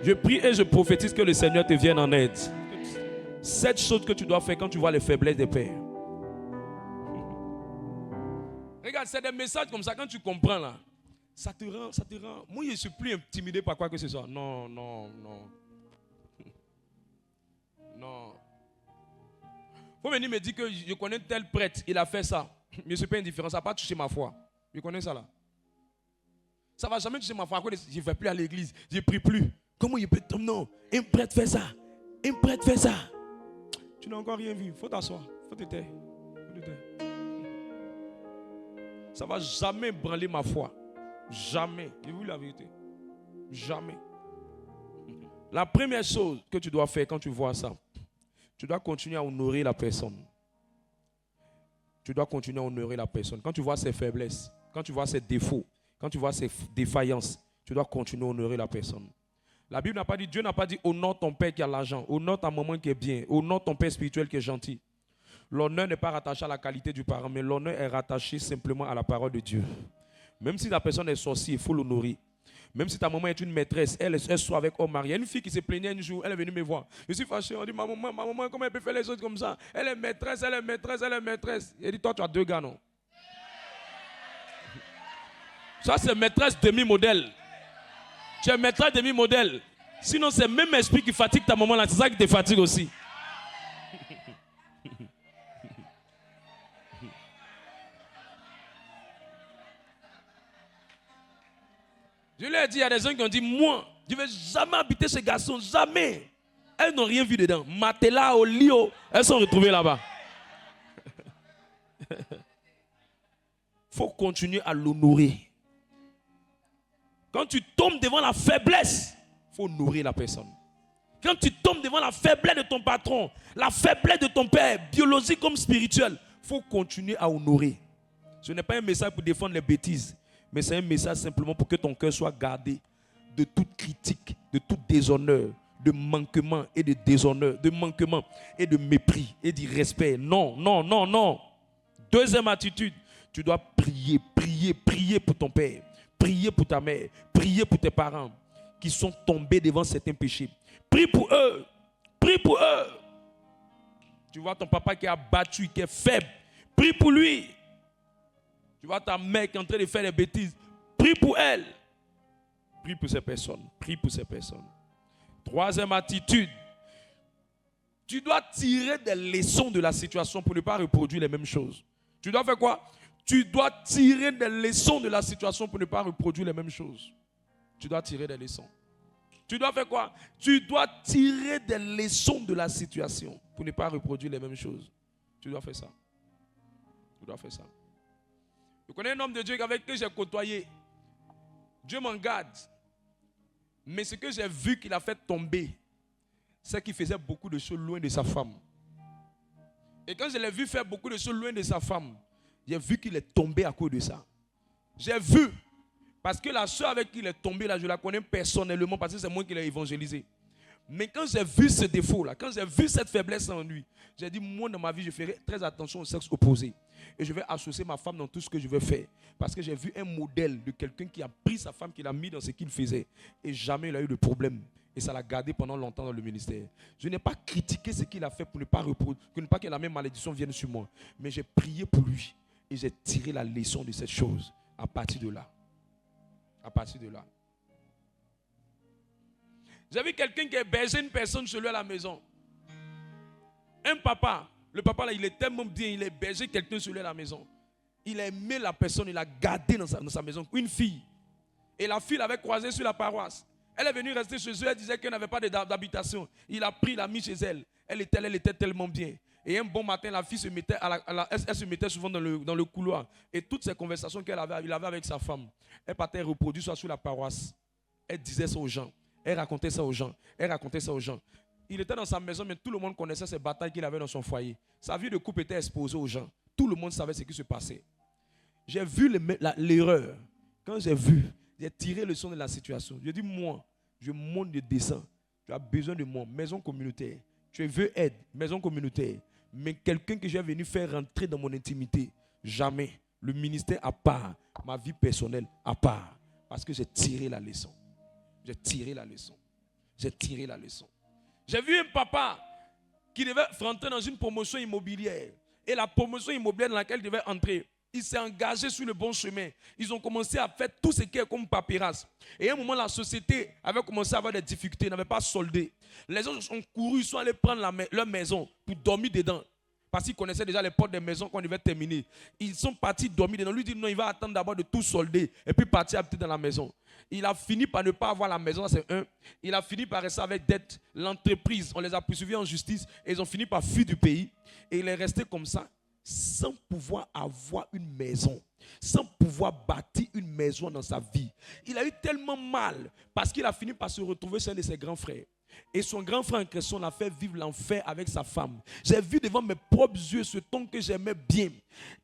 Je prie et je prophétise que le Seigneur te vienne en aide. 7 choses que tu dois faire quand tu vois les faiblesses des pères. Regarde, c'est des messages comme ça, quand tu comprends là, ça te rend. Moi, je ne suis plus intimidé par quoi que ce soit. Non. Faut venir me dire que je connais tel prêtre, il a fait ça. Je ne suis pas indifférent, ça n'a pas touché ma foi. Je connais ça là. Ça ne va jamais toucher ma foi. Je ne vais plus à l'église, je ne prie plus. Comment il peut dire non? Un prêtre fait ça. Un prêtre fait ça. Tu n'as encore rien vu. Il faut t'asseoir. Il faut te taire. Ça ne va jamais branler ma foi. Jamais. Je vous dis la vérité. Jamais. La première chose que tu dois faire quand tu vois ça, tu dois continuer à honorer la personne. Tu dois continuer à honorer la personne. Quand tu vois ses faiblesses, quand tu vois ses défauts, quand tu vois ses défaillances, tu dois continuer à honorer la personne. La Bible n'a pas dit, Dieu n'a pas dit honore ton père qui a l'argent, honore ta maman qui est bien, honore ton père spirituel qui est gentil. L'honneur n'est pas rattaché à la qualité du parent, mais l'honneur est rattaché simplement à la parole de Dieu. Même si la personne est sorcière, il faut l'honorer. Même si ta maman est une maîtresse, elle soit avec un mari. Il y a une fille qui s'est plaignée un jour, elle est venue me voir. Je suis fâché, on dit, ma maman, comment elle peut faire les choses comme ça? Elle est maîtresse. Elle dit, toi, tu as 2 gars, non? Ça, c'est maîtresse demi-modèle. Tu es maîtresse demi-modèle. Sinon, c'est le même esprit qui fatigue ta maman là, c'est ça qui te fatigue aussi. Je lui ai dit, il y a des gens qui ont dit, moi, je ne vais jamais habiter ce garçon, jamais. Elles n'ont rien vu dedans. Matela, au lit, elles sont retrouvées là-bas. Il faut continuer à l'honorer. Quand tu tombes devant la faiblesse, il faut honorer la personne. Quand tu tombes devant la faiblesse de ton patron, la faiblesse de ton père, biologique comme spirituel, il faut continuer à honorer. Ce n'est pas un message pour défendre les bêtises, mais c'est un message simplement pour que ton cœur soit gardé de toute critique, de tout déshonneur, de manquement et de déshonneur, de manquement et de mépris et d'irrespect. Non. Deuxième attitude, tu dois prier pour ton père, prier pour ta mère, prier pour tes parents qui sont tombés devant certains péchés. Prie pour eux. Tu vois ton papa qui est abattu, qui est faible. Prie pour lui. Tu vois ta mère qui est en train de faire des bêtises. Prie pour elle. Prie pour ces personnes. Troisième attitude. Tu dois tirer des leçons de la situation pour ne pas reproduire les mêmes choses. Tu dois faire quoi? Tu dois tirer des leçons de la situation pour ne pas reproduire les mêmes choses. Tu dois tirer des leçons. Tu dois faire quoi? Tu dois tirer des leçons de la situation pour ne pas reproduire les mêmes choses. Tu dois faire ça. Tu dois faire ça. Je connais un homme de Dieu avec qui j'ai côtoyé. Dieu m'en garde. Mais ce que j'ai vu qu'il a fait tomber, c'est qu'il faisait beaucoup de choses loin de sa femme. Et quand je l'ai vu faire beaucoup de choses loin de sa femme, j'ai vu qu'il est tombé à cause de ça. J'ai vu. Parce que la soeur avec qui il est tombé, là, je la connais personnellement parce que c'est moi qui l'ai évangélisé. Mais quand j'ai vu ce défaut-là, quand j'ai vu cette faiblesse en lui, j'ai dit, moi dans ma vie, je ferai très attention au sexe opposé. Et je vais associer ma femme dans tout ce que je vais faire. Parce que j'ai vu un modèle de quelqu'un qui a pris sa femme, qui l'a mis dans ce qu'il faisait. Et jamais il a eu de problème. Et ça l'a gardé pendant longtemps dans le ministère. Je n'ai pas critiqué ce qu'il a fait pour ne pas reproduire, pour ne pas que la même malédiction vienne sur moi. Mais j'ai prié pour lui. Et j'ai tiré la leçon de cette chose à partir de là. À partir de là. J'ai vu quelqu'un qui hébergeait une personne chez lui à la maison. Un papa. Le papa là, il est tellement bien, il a hébergé quelqu'un chez lui à la maison. Il a aimé la personne, il l'a gardé dans sa maison. Une fille. Et la fille l'avait croisée sur la paroisse. Elle est venue rester chez eux, elle disait qu'elle n'avait pas d'habitation. Il a pris, il l'a mis chez elle. Elle était tellement bien. Et un bon matin, la fille se mettait, elle se mettait souvent dans le couloir. Et toutes ces conversations qu'il avait avec sa femme, elle partait reproduire ça sur la paroisse. Elle disait ça aux gens. Elle racontait ça aux gens. Elle racontait ça aux gens. Il était dans sa maison, mais tout le monde connaissait ces batailles qu'il avait dans son foyer. Sa vie de couple était exposée aux gens. Tout le monde savait ce qui se passait. J'ai vu l'erreur. Quand j'ai tiré le son de la situation. J'ai dit, moi, je monte, je descends. Tu as besoin de moi, maison communautaire. Tu veux aide, maison communautaire. Mais quelqu'un que j'ai venu faire rentrer dans mon intimité, jamais. Le ministère à part, ma vie personnelle à part. Parce que j'ai tiré la leçon. J'ai tiré la leçon. J'ai tiré la leçon. J'ai vu un papa qui devait rentrer dans une promotion immobilière. Et la promotion immobilière dans laquelle il devait entrer, il s'est engagé sur le bon chemin. Ils ont commencé à faire tout ce qui est comme paperasse. Et à un moment, la société avait commencé à avoir des difficultés, n'avait pas soldé. Les gens ont couru, ils sont allés prendre leur maison pour dormir dedans. Parce qu'ils connaissaient déjà les portes des maisons qu'on devait terminer. Ils sont partis dormir dedans. Lui dit non, il va attendre d'abord de tout solder et puis partir habiter dans la maison. Il a fini par ne pas avoir la maison, c'est un. Il a fini par rester avec dette. L'entreprise, on les a poursuivis en justice et ils ont fini par fuir du pays. Et il est resté comme ça, sans pouvoir avoir une maison, sans pouvoir bâtir une maison dans sa vie. Il a eu tellement mal parce qu'il a fini par se retrouver chez un de ses grands frères. Et son grand frère en question l'a fait vivre l'enfer avec sa femme. J'ai vu devant mes propres yeux ce ton que j'aimais bien,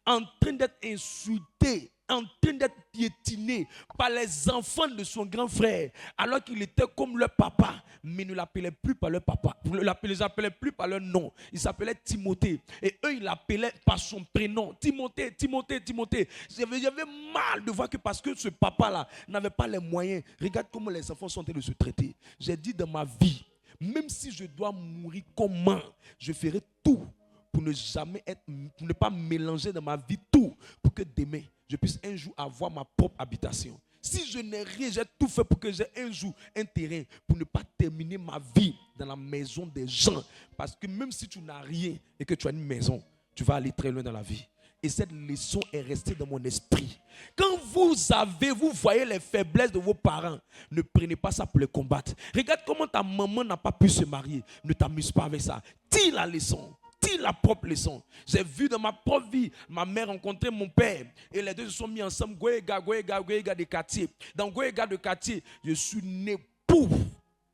en train d'être insulté, en train d'être piétiné par les enfants de son grand frère, alors qu'il était comme leur papa, mais ne l'appelait plus par leur papa, ne les appelait plus par leur nom. Il s'appelait Timothée. Et eux, ils l'appelaient par son prénom. Timothée, Timothée, Timothée. J'avais mal de voir que parce que ce papa-là n'avait pas les moyens, regarde comment les enfants sont en train de se traiter. J'ai dit dans ma vie, même si je dois mourir, comment je ferai tout pour ne jamais être, pour ne pas mélanger dans ma vie tout, pour que demain, je puisse un jour avoir ma propre habitation. Si je n'ai rien, j'ai tout fait pour que j'ai un jour un terrain, pour ne pas terminer ma vie dans la maison des gens. Parce que même si tu n'as rien et que tu as une maison, tu vas aller très loin dans la vie. Et cette leçon est restée dans mon esprit. Quand vous voyez les faiblesses de vos parents, ne prenez pas ça pour les combattre. Regarde comment ta maman n'a pas pu se marier. Ne t'amuse pas avec ça. Tire la leçon. Tire la propre leçon. J'ai vu dans ma propre vie, ma mère rencontrer mon père. Et les deux se sont mis ensemble. Goéga de quartier. Dans Goéga de quartier, je suis né pouf,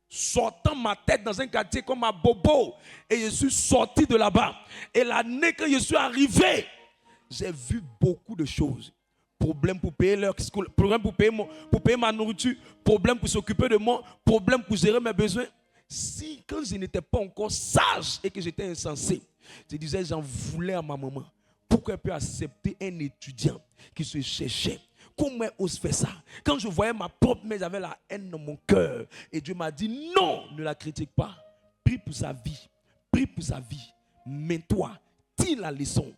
sortant ma tête dans un quartier comme à Bobo. Et je suis sorti de là-bas. Et l'année que je suis arrivé, j'ai vu beaucoup de choses. Problème pour payer leur school, problème pour payer ma nourriture, problème pour s'occuper de moi, problème pour gérer mes besoins. Si quand je n'étais pas encore sage et que j'étais insensé, je disais j'en voulais à ma maman. Pourquoi elle peut accepter un étudiant qui se cherchait? Comment elle ose faire ça? Quand je voyais ma propre mère, j'avais la haine dans mon cœur. Et Dieu m'a dit non, ne la critique pas. Prie pour sa vie. Prie pour sa vie. Mais toi, tire la leçon.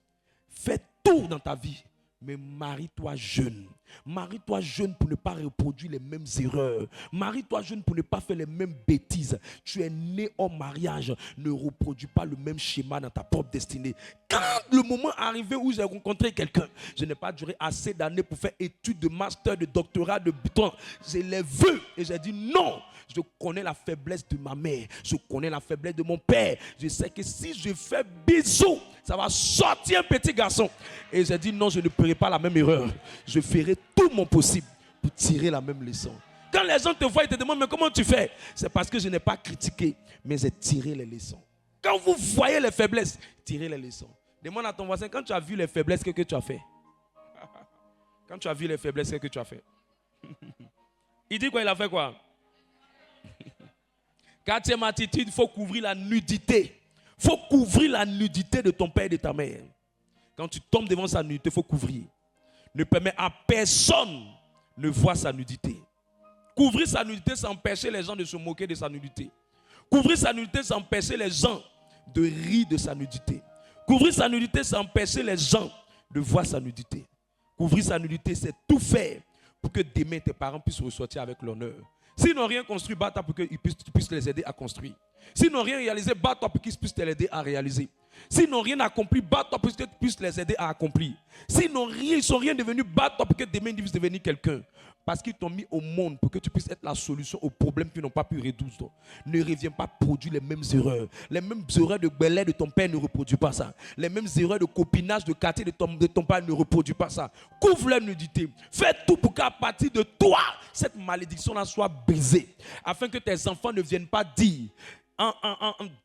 Fais tout dans ta vie Mais marie-toi jeune. Marie-toi jeune pour ne pas reproduire les mêmes erreurs. Marie-toi jeune pour ne pas faire les mêmes bêtises. Tu es né en mariage. Ne reproduis pas le même schéma dans ta propre destinée. Quand le moment est arrivé où j'ai rencontré quelqu'un, je n'ai pas duré assez d'années pour faire études de master, de doctorat, de buton. Je les veux et j'ai dit non. Je connais la faiblesse de ma mère. Je connais la faiblesse de mon père. Je sais que si je fais bisous, ça va sortir un petit garçon. Et j'ai dit non, je ne ferai pas la même erreur. Je ferai tout mon possible pour tirer la même leçon. Quand les gens te voient, ils te demandent mais comment tu fais? C'est parce que je n'ai pas critiqué, mais j'ai tiré les leçons. Quand vous voyez les faiblesses, tirez les leçons. Demande à ton voisin, quand tu as vu les faiblesses, qu'est-ce que tu as fait? Quand tu as vu les faiblesses, qu'est-ce que tu as fait? Il dit quoi? Il a fait quoi? Quatrième attitude, il faut couvrir la nudité. Il faut couvrir la nudité de ton père et de ta mère. Quand tu tombes devant sa nudité, il faut couvrir. Ne permet à personne de voir sa nudité. Couvrir sa nudité, c'est empêcher les gens de se moquer de sa nudité. Couvrir sa nudité, c'est empêcher les gens de rire de sa nudité. Couvrir sa nudité, c'est empêcher les gens de voir sa nudité. Couvrir sa nudité, c'est tout faire pour que demain tes parents puissent ressortir avec l'honneur. S'ils n'ont rien construit, bats-toi pour qu'ils puissent les aider à construire. S'ils n'ont rien réalisé, bats-toi pour qu'ils puissent te l'aider à réaliser. S'ils n'ont rien accompli, bats-toi pour que tu puisses les aider à accomplir. S'ils n'ont rien, ils sont rien devenus, bats-toi pour que demain ils puissent devenir quelqu'un. Parce qu'ils t'ont mis au monde pour que tu puisses être la solution aux problèmes qu'ils n'ont pas pu résoudre. Ne reviens pas produire les mêmes erreurs. Les mêmes erreurs de belais de ton père ne reproduis pas ça. Les mêmes erreurs de copinage, de quartier de ton père ne reproduis pas ça. Couvre la nudité. Fais tout pour qu'à partir de toi, cette malédiction-là soit brisée. Afin que tes enfants ne viennent pas dire,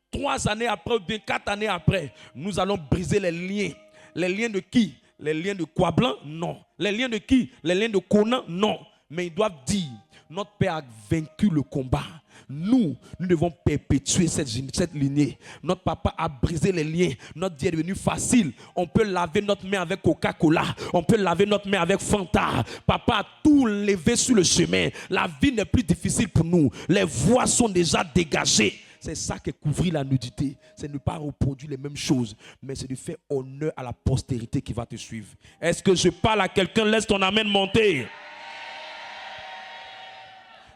3 années après ou bien 4 années après, nous allons briser les liens. Les liens de qui? Les liens de quoi blanc? Non. Les liens de qui? Les liens de Conan? Non. Mais ils doivent dire, notre père a vaincu le combat. Nous devons perpétuer cette lignée. Notre papa a brisé les liens. Notre vie est devenue facile. On peut laver notre main avec Coca-Cola. On peut laver notre main avec Fanta. Papa a tout levé sur le chemin. La vie n'est plus difficile pour nous. Les voies sont déjà dégagées. C'est ça qui est couvrir la nudité. C'est ne pas reproduire les mêmes choses. Mais c'est de faire honneur à la postérité qui va te suivre. Est-ce que je parle à quelqu'un? Laisse ton amen monter.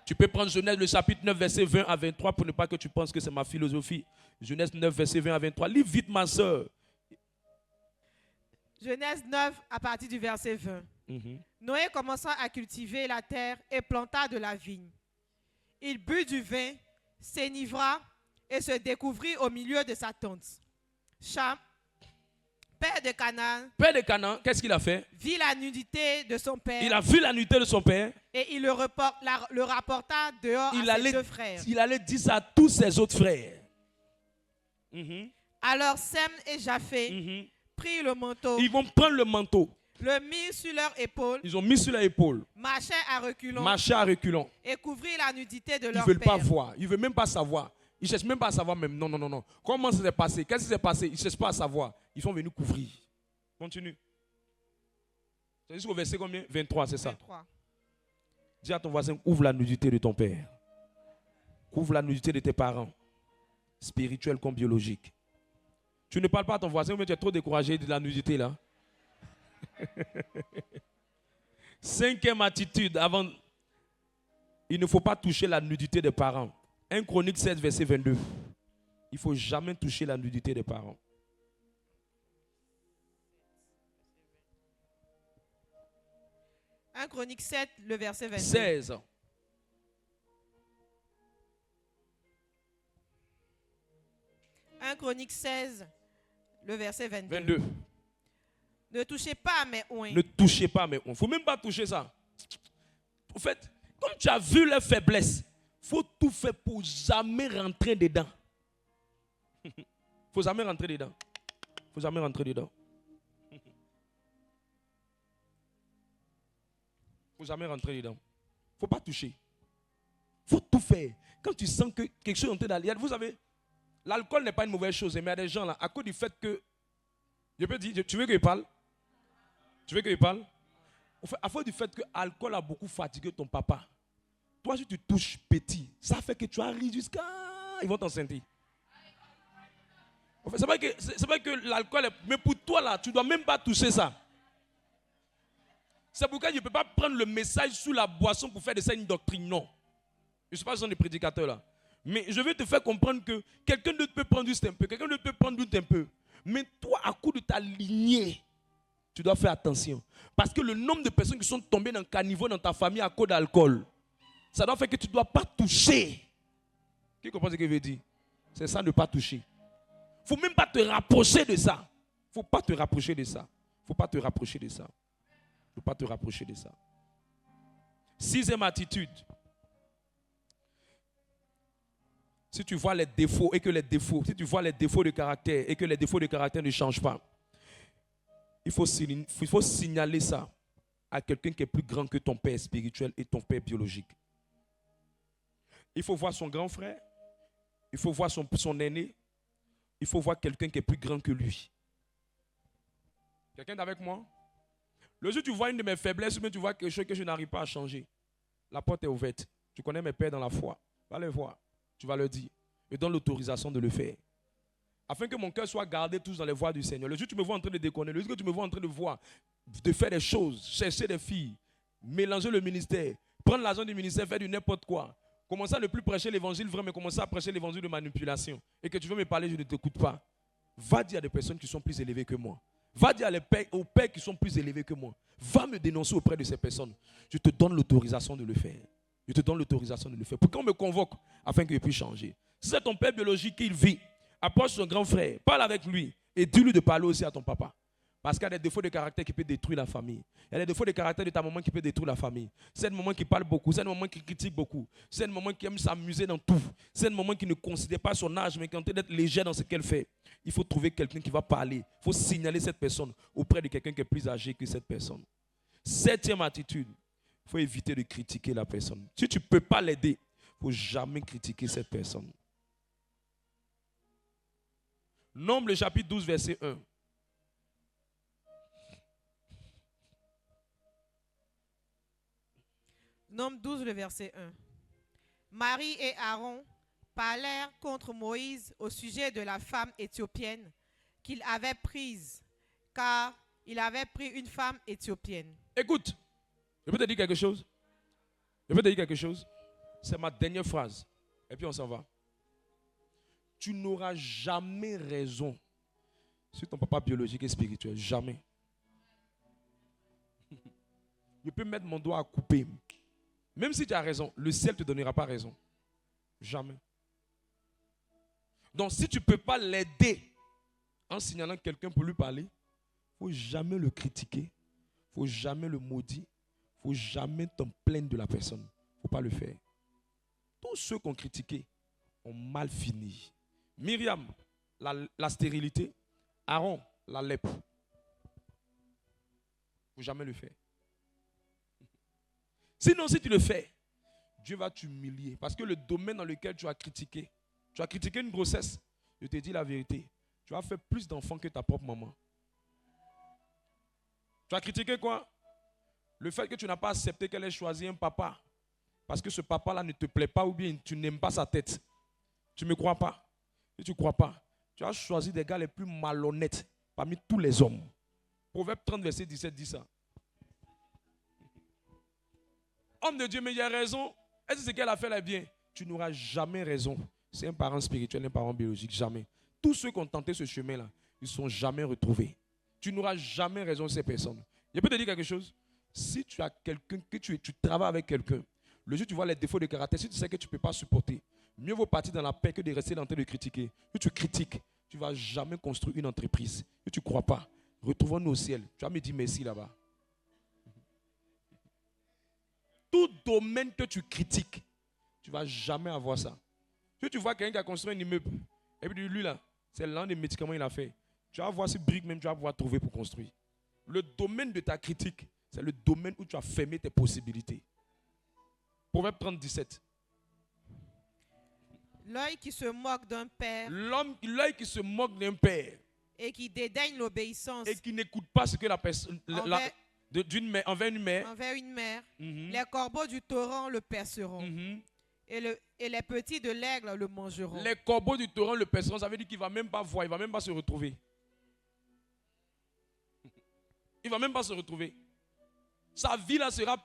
Tu peux prendre Genèse le chapitre 9, verset 20 à 23 pour ne pas que tu penses que c'est ma philosophie. Genèse 9, verset 20 à 23. Lis vite, ma soeur. Genèse 9, à partir du verset 20. Noé commença à cultiver la terre et planta de la vigne. Il but du vin, s'enivra et se découvrit au milieu de sa tente. Cham, père de Canaan, qu'est-ce qu'il a fait? Vit la nudité de son père. Il a vu la nudité de son père. Et il le rapporta dehors à ses 2 frères. Il allait dire ça à tous ses autres frères. Alors Sem et Japheth prirent le manteau. Ils vont prendre le manteau. Le mirent sur leur épaule. Ils ont mis sur leur épaule. Marchaient à reculons. Et couvrirent la nudité de leur père. Ils ne veulent pas voir. Ils ne veulent même pas savoir. Ils ne cherchent même pas à savoir même. Non. Comment ça s'est passé? Qu'est-ce qui s'est passé? Ils ne cherchent pas à savoir. Ils sont venus couvrir. Continue. C'est jusqu'au verset combien? 23, c'est ça? 23. Dis à ton voisin, ouvre la nudité de ton père. Couvre la nudité de tes parents. Spirituel comme biologique. Tu ne parles pas à ton voisin, mais tu es trop découragé de la nudité là. 5e attitude, avant. Il ne faut pas toucher la nudité des parents. 1 Chronique 7, verset 22. Il ne faut jamais toucher la nudité des parents. Un Chronique 7, le verset 22. 16. Un Chronique 16, le verset 22. 22. Ne touchez pas à mes oins. Ne touchez pas à mes oins. Il ne faut même pas toucher ça. En fait, comme tu as vu les faiblesses, il faut tout faire pour jamais rentrer dedans. Il ne faut jamais rentrer dedans. Il faut jamais rentrer dedans. Il ne faut jamais rentrer dedans. Il ne faut pas toucher. Il faut tout faire. Quand tu sens que quelque chose est en train d'aller, vous savez, l'alcool n'est pas une mauvaise chose, mais il y a des gens là, à cause du fait que, je peux dire, tu veux que je parle? Tu veux que je parle? À cause du fait que l'alcool a beaucoup fatigué ton papa. Toi, si tu touches petit, ça fait que tu arrives jusqu'à... Ils vont t'enceinter. En fait, c'est vrai que l'alcool est... Mais pour toi, là, tu ne dois même pas toucher ça. C'est pourquoi je ne peux pas prendre le message sous la boisson pour faire de ça une doctrine. Non. Je ne suis pas ce genre de prédicateur là. Mais je vais te faire comprendre que quelqu'un d'autre peut prendre juste un peu, quelqu'un d'autre peut prendre juste un peu. Mais toi, à coup de ta lignée, tu dois faire attention. Parce que le nombre de personnes qui sont tombées dans le caniveau dans ta famille à cause d'alcool, ça doit faire que tu ne dois pas toucher. Qui comprend ce que je veux dire? C'est ça, ne pas toucher. Il ne faut même pas te rapprocher de ça. Il ne faut pas te rapprocher de ça. Il ne faut pas te rapprocher de ça. Il ne faut pas te rapprocher de ça. 6e attitude. Si tu vois les défauts et que les défauts, si tu vois les défauts de caractère et que les défauts de caractère ne changent pas, il faut signaler ça à quelqu'un qui est plus grand que ton père spirituel et ton père biologique. Il faut voir son grand frère, il faut voir son aîné, il faut voir quelqu'un qui est plus grand que lui. Quelqu'un est avec moi? Le jour où tu vois une de mes faiblesses, ou bien tu vois quelque chose que je n'arrive pas à changer, la porte est ouverte. Tu connais mes pères dans la foi, va les voir. Tu vas leur dire. Je donne l'autorisation de le faire. Afin que mon cœur soit gardé tous dans les voies du Seigneur. Le jour où tu me vois en train de déconner, le jour où tu me vois en train de faire des choses, chercher des filles, mélanger le ministère, prendre l'argent du ministère, faire du n'importe quoi, commencer à ne plus prêcher l'évangile vrai, mais commencer à prêcher l'évangile de manipulation, et que tu veux me parler, je ne t'écoute pas. Va dire à des personnes qui sont plus élevées que moi. Va dire aux pères qui sont plus élevés que moi. Va me dénoncer auprès de ces personnes. Je te donne l'autorisation de le faire. Je te donne l'autorisation de le faire. Pourquoi on me convoque? Afin qu'il puisse changer. Si c'est ton père biologique qui vit, approche son grand frère, parle avec lui et dis-lui de parler aussi à ton papa. Parce qu'il y a des défauts de caractère qui peuvent détruire la famille. Il y a des défauts de caractère de ta maman qui peuvent détruire la famille. C'est un moment qui parle beaucoup, c'est un moment qui critique beaucoup, c'est un moment qui aime s'amuser dans tout, c'est un moment qui ne considère pas son âge mais qui est en train d'être léger dans ce qu'elle fait. Il faut trouver quelqu'un qui va parler. Il faut signaler cette personne auprès de quelqu'un qui est plus âgé que cette personne. 7e attitude. Il faut éviter de critiquer la personne. Si tu ne peux pas l'aider, il ne faut jamais critiquer cette personne. Nombre le chapitre 12, verset 1. Nombre 12, le verset 1. Marie et Aaron parlèrent contre Moïse au sujet de la femme éthiopienne qu'il avait prise, car il avait pris une femme éthiopienne. Écoute, je peux te dire quelque chose? Je peux te dire quelque chose? C'est ma dernière phrase. Et puis on s'en va. Tu n'auras jamais raison sur ton papa biologique et spirituel. Jamais. Je peux mettre mon doigt à couper. Même si tu as raison, le ciel ne te donnera pas raison. Jamais. Donc si tu ne peux pas l'aider en signalant quelqu'un pour lui parler, il ne faut jamais le critiquer. Il ne faut jamais le maudire. Il ne faut jamais t'en plaindre de la personne. Il ne faut pas le faire. Tous ceux qui ont critiqué ont mal fini. Myriam, la stérilité. Aaron, la lèpre. Il ne faut jamais le faire. Sinon, si tu le fais, Dieu va t'humilier. Parce que le domaine dans lequel tu as critiqué une grossesse, je te dis la vérité, tu as fait plus d'enfants que ta propre maman. Tu as critiqué quoi? Le fait que tu n'as pas accepté qu'elle ait choisi un papa. Parce que ce papa-là ne te plaît pas ou bien tu n'aimes pas sa tête. Tu ne me crois pas? Si tu ne crois pas, tu as choisi des gars les plus malhonnêtes parmi tous les hommes. Proverbe 30, verset 17 dit ça. Homme de Dieu, mais il a raison. Est-ce que ce qu'elle a fait là bien? Tu n'auras jamais raison. C'est un parent spirituel, un parent biologique, jamais. Tous ceux qui ont tenté ce chemin-là, ils ne sont jamais retrouvés. Tu n'auras jamais raison de ces personnes. Je peux te dire quelque chose? Si tu as quelqu'un, que tu travailles avec quelqu'un, le jour où tu vois les défauts de caractère, si tu sais que tu ne peux pas supporter, mieux vaut partir dans la paix que de rester en train de critiquer. Si tu critiques, tu ne vas jamais construire une entreprise. Si tu ne crois pas, retrouvons-nous au ciel. Tu vas me dire merci là-bas. Tout domaine que tu critiques, tu ne vas jamais avoir ça. Si tu vois quelqu'un qui a construit un immeuble, et puis lui là, c'est l'un des médicaments qu'il a fait. Tu vas voir si briques même tu vas pouvoir trouver pour construire. Le domaine de ta critique, c'est le domaine où tu as fermé tes possibilités. Proverbe 30, 17. L'œil qui se moque d'un père. L'œil qui se moque d'un père. Et qui dédaigne l'obéissance. Et qui n'écoute pas ce que la personne... envers une mère. Les corbeaux du torrent le perceront. Et les petits de l'aigle le mangeront. Les corbeaux du torrent le perceront, ça veut dire qu'il ne va même pas voir, il ne va même pas se retrouver. Il ne va même pas se retrouver. Sa vie là sera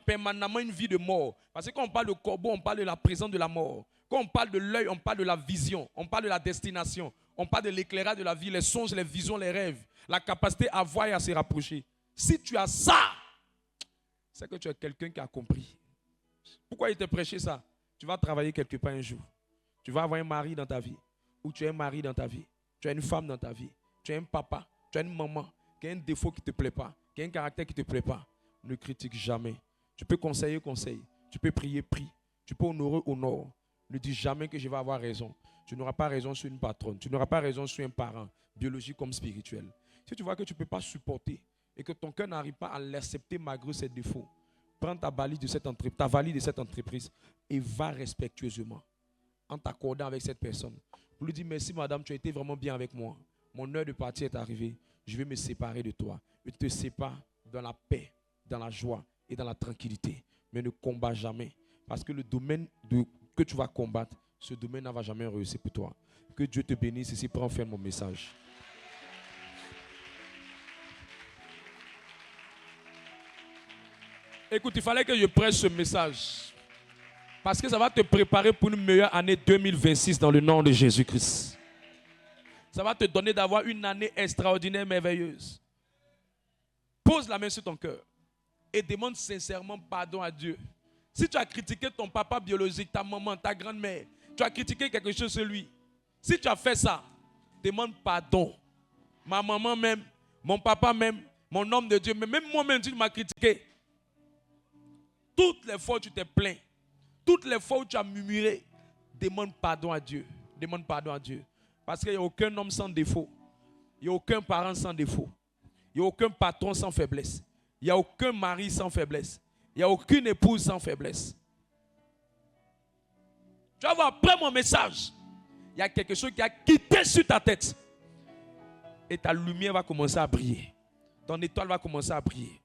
permanemment une vie de mort. Parce que quand on parle de corbeau, on parle de la présence de la mort. Quand on parle de l'œil, on parle de la vision. On parle de la destination. On parle de l'éclairage de la vie, les songes, les visions, les rêves. La capacité à voir et à se rapprocher. Si tu as ça, c'est que tu es quelqu'un qui a compris. Pourquoi il te prêchait ça? Tu vas travailler quelque part un jour. Tu vas avoir un mari dans ta vie. Ou tu es un mari dans ta vie. Tu as une femme dans ta vie. Tu es un papa. Tu as une maman qui a un défaut qui ne te plaît pas. Qui a un caractère qui ne te plaît pas. Ne critique jamais. Tu peux conseiller, conseille. Tu peux prier, prie. Tu peux honorer, honore. Ne dis jamais que je vais avoir raison. Tu n'auras pas raison sur une patronne. Tu n'auras pas raison sur un parent, biologique comme spirituel. Si tu vois que tu ne peux pas supporter et que ton cœur n'arrive pas à l'accepter malgré ses défauts, prends ta valise de cette entreprise et va respectueusement en t'accordant avec cette personne. Pour lui dire merci madame, tu as été vraiment bien avec moi. Mon heure de partir est arrivée. Je vais me séparer de toi. Je te sépare dans la paix, dans la joie et dans la tranquillité. Mais ne combats jamais. Parce que le domaine que tu vas combattre, ce domaine ne va jamais réussir pour toi. Que Dieu te bénisse. Ici, prends faire mon message. Écoute, il fallait que je prêche ce message. Parce que ça va te préparer pour une meilleure année 2026 dans le nom de Jésus-Christ. Ça va te donner d'avoir une année extraordinaire, merveilleuse. Pose la main sur ton cœur et demande sincèrement pardon à Dieu. Si tu as critiqué ton papa biologique, ta maman, ta grand-mère, tu as critiqué quelque chose sur lui. Si tu as fait ça, demande pardon. Ma maman même, mon papa même, mon homme de Dieu, mais même moi-même, tu m'as critiqué. Toutes les fois où tu t'es plaint, toutes les fois où tu as murmuré, demande pardon à Dieu. Demande pardon à Dieu. Parce qu'il n'y a aucun homme sans défaut. Il n'y a aucun parent sans défaut. Il n'y a aucun patron sans faiblesse. Il n'y a aucun mari sans faiblesse. Il n'y a aucune épouse sans faiblesse. Tu vas voir, après mon message, il y a quelque chose qui a quitté sur ta tête. Et ta lumière va commencer à briller. Ton étoile va commencer à briller.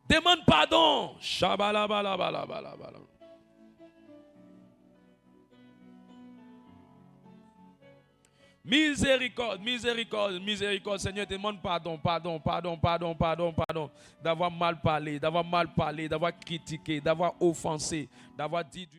Demande pardon. Shabalabalabalabala. Miséricorde, miséricorde, miséricorde. Seigneur, demande pardon, pardon, pardon, pardon, pardon, pardon. D'avoir mal parlé, d'avoir critiqué, d'avoir offensé, d'avoir dit du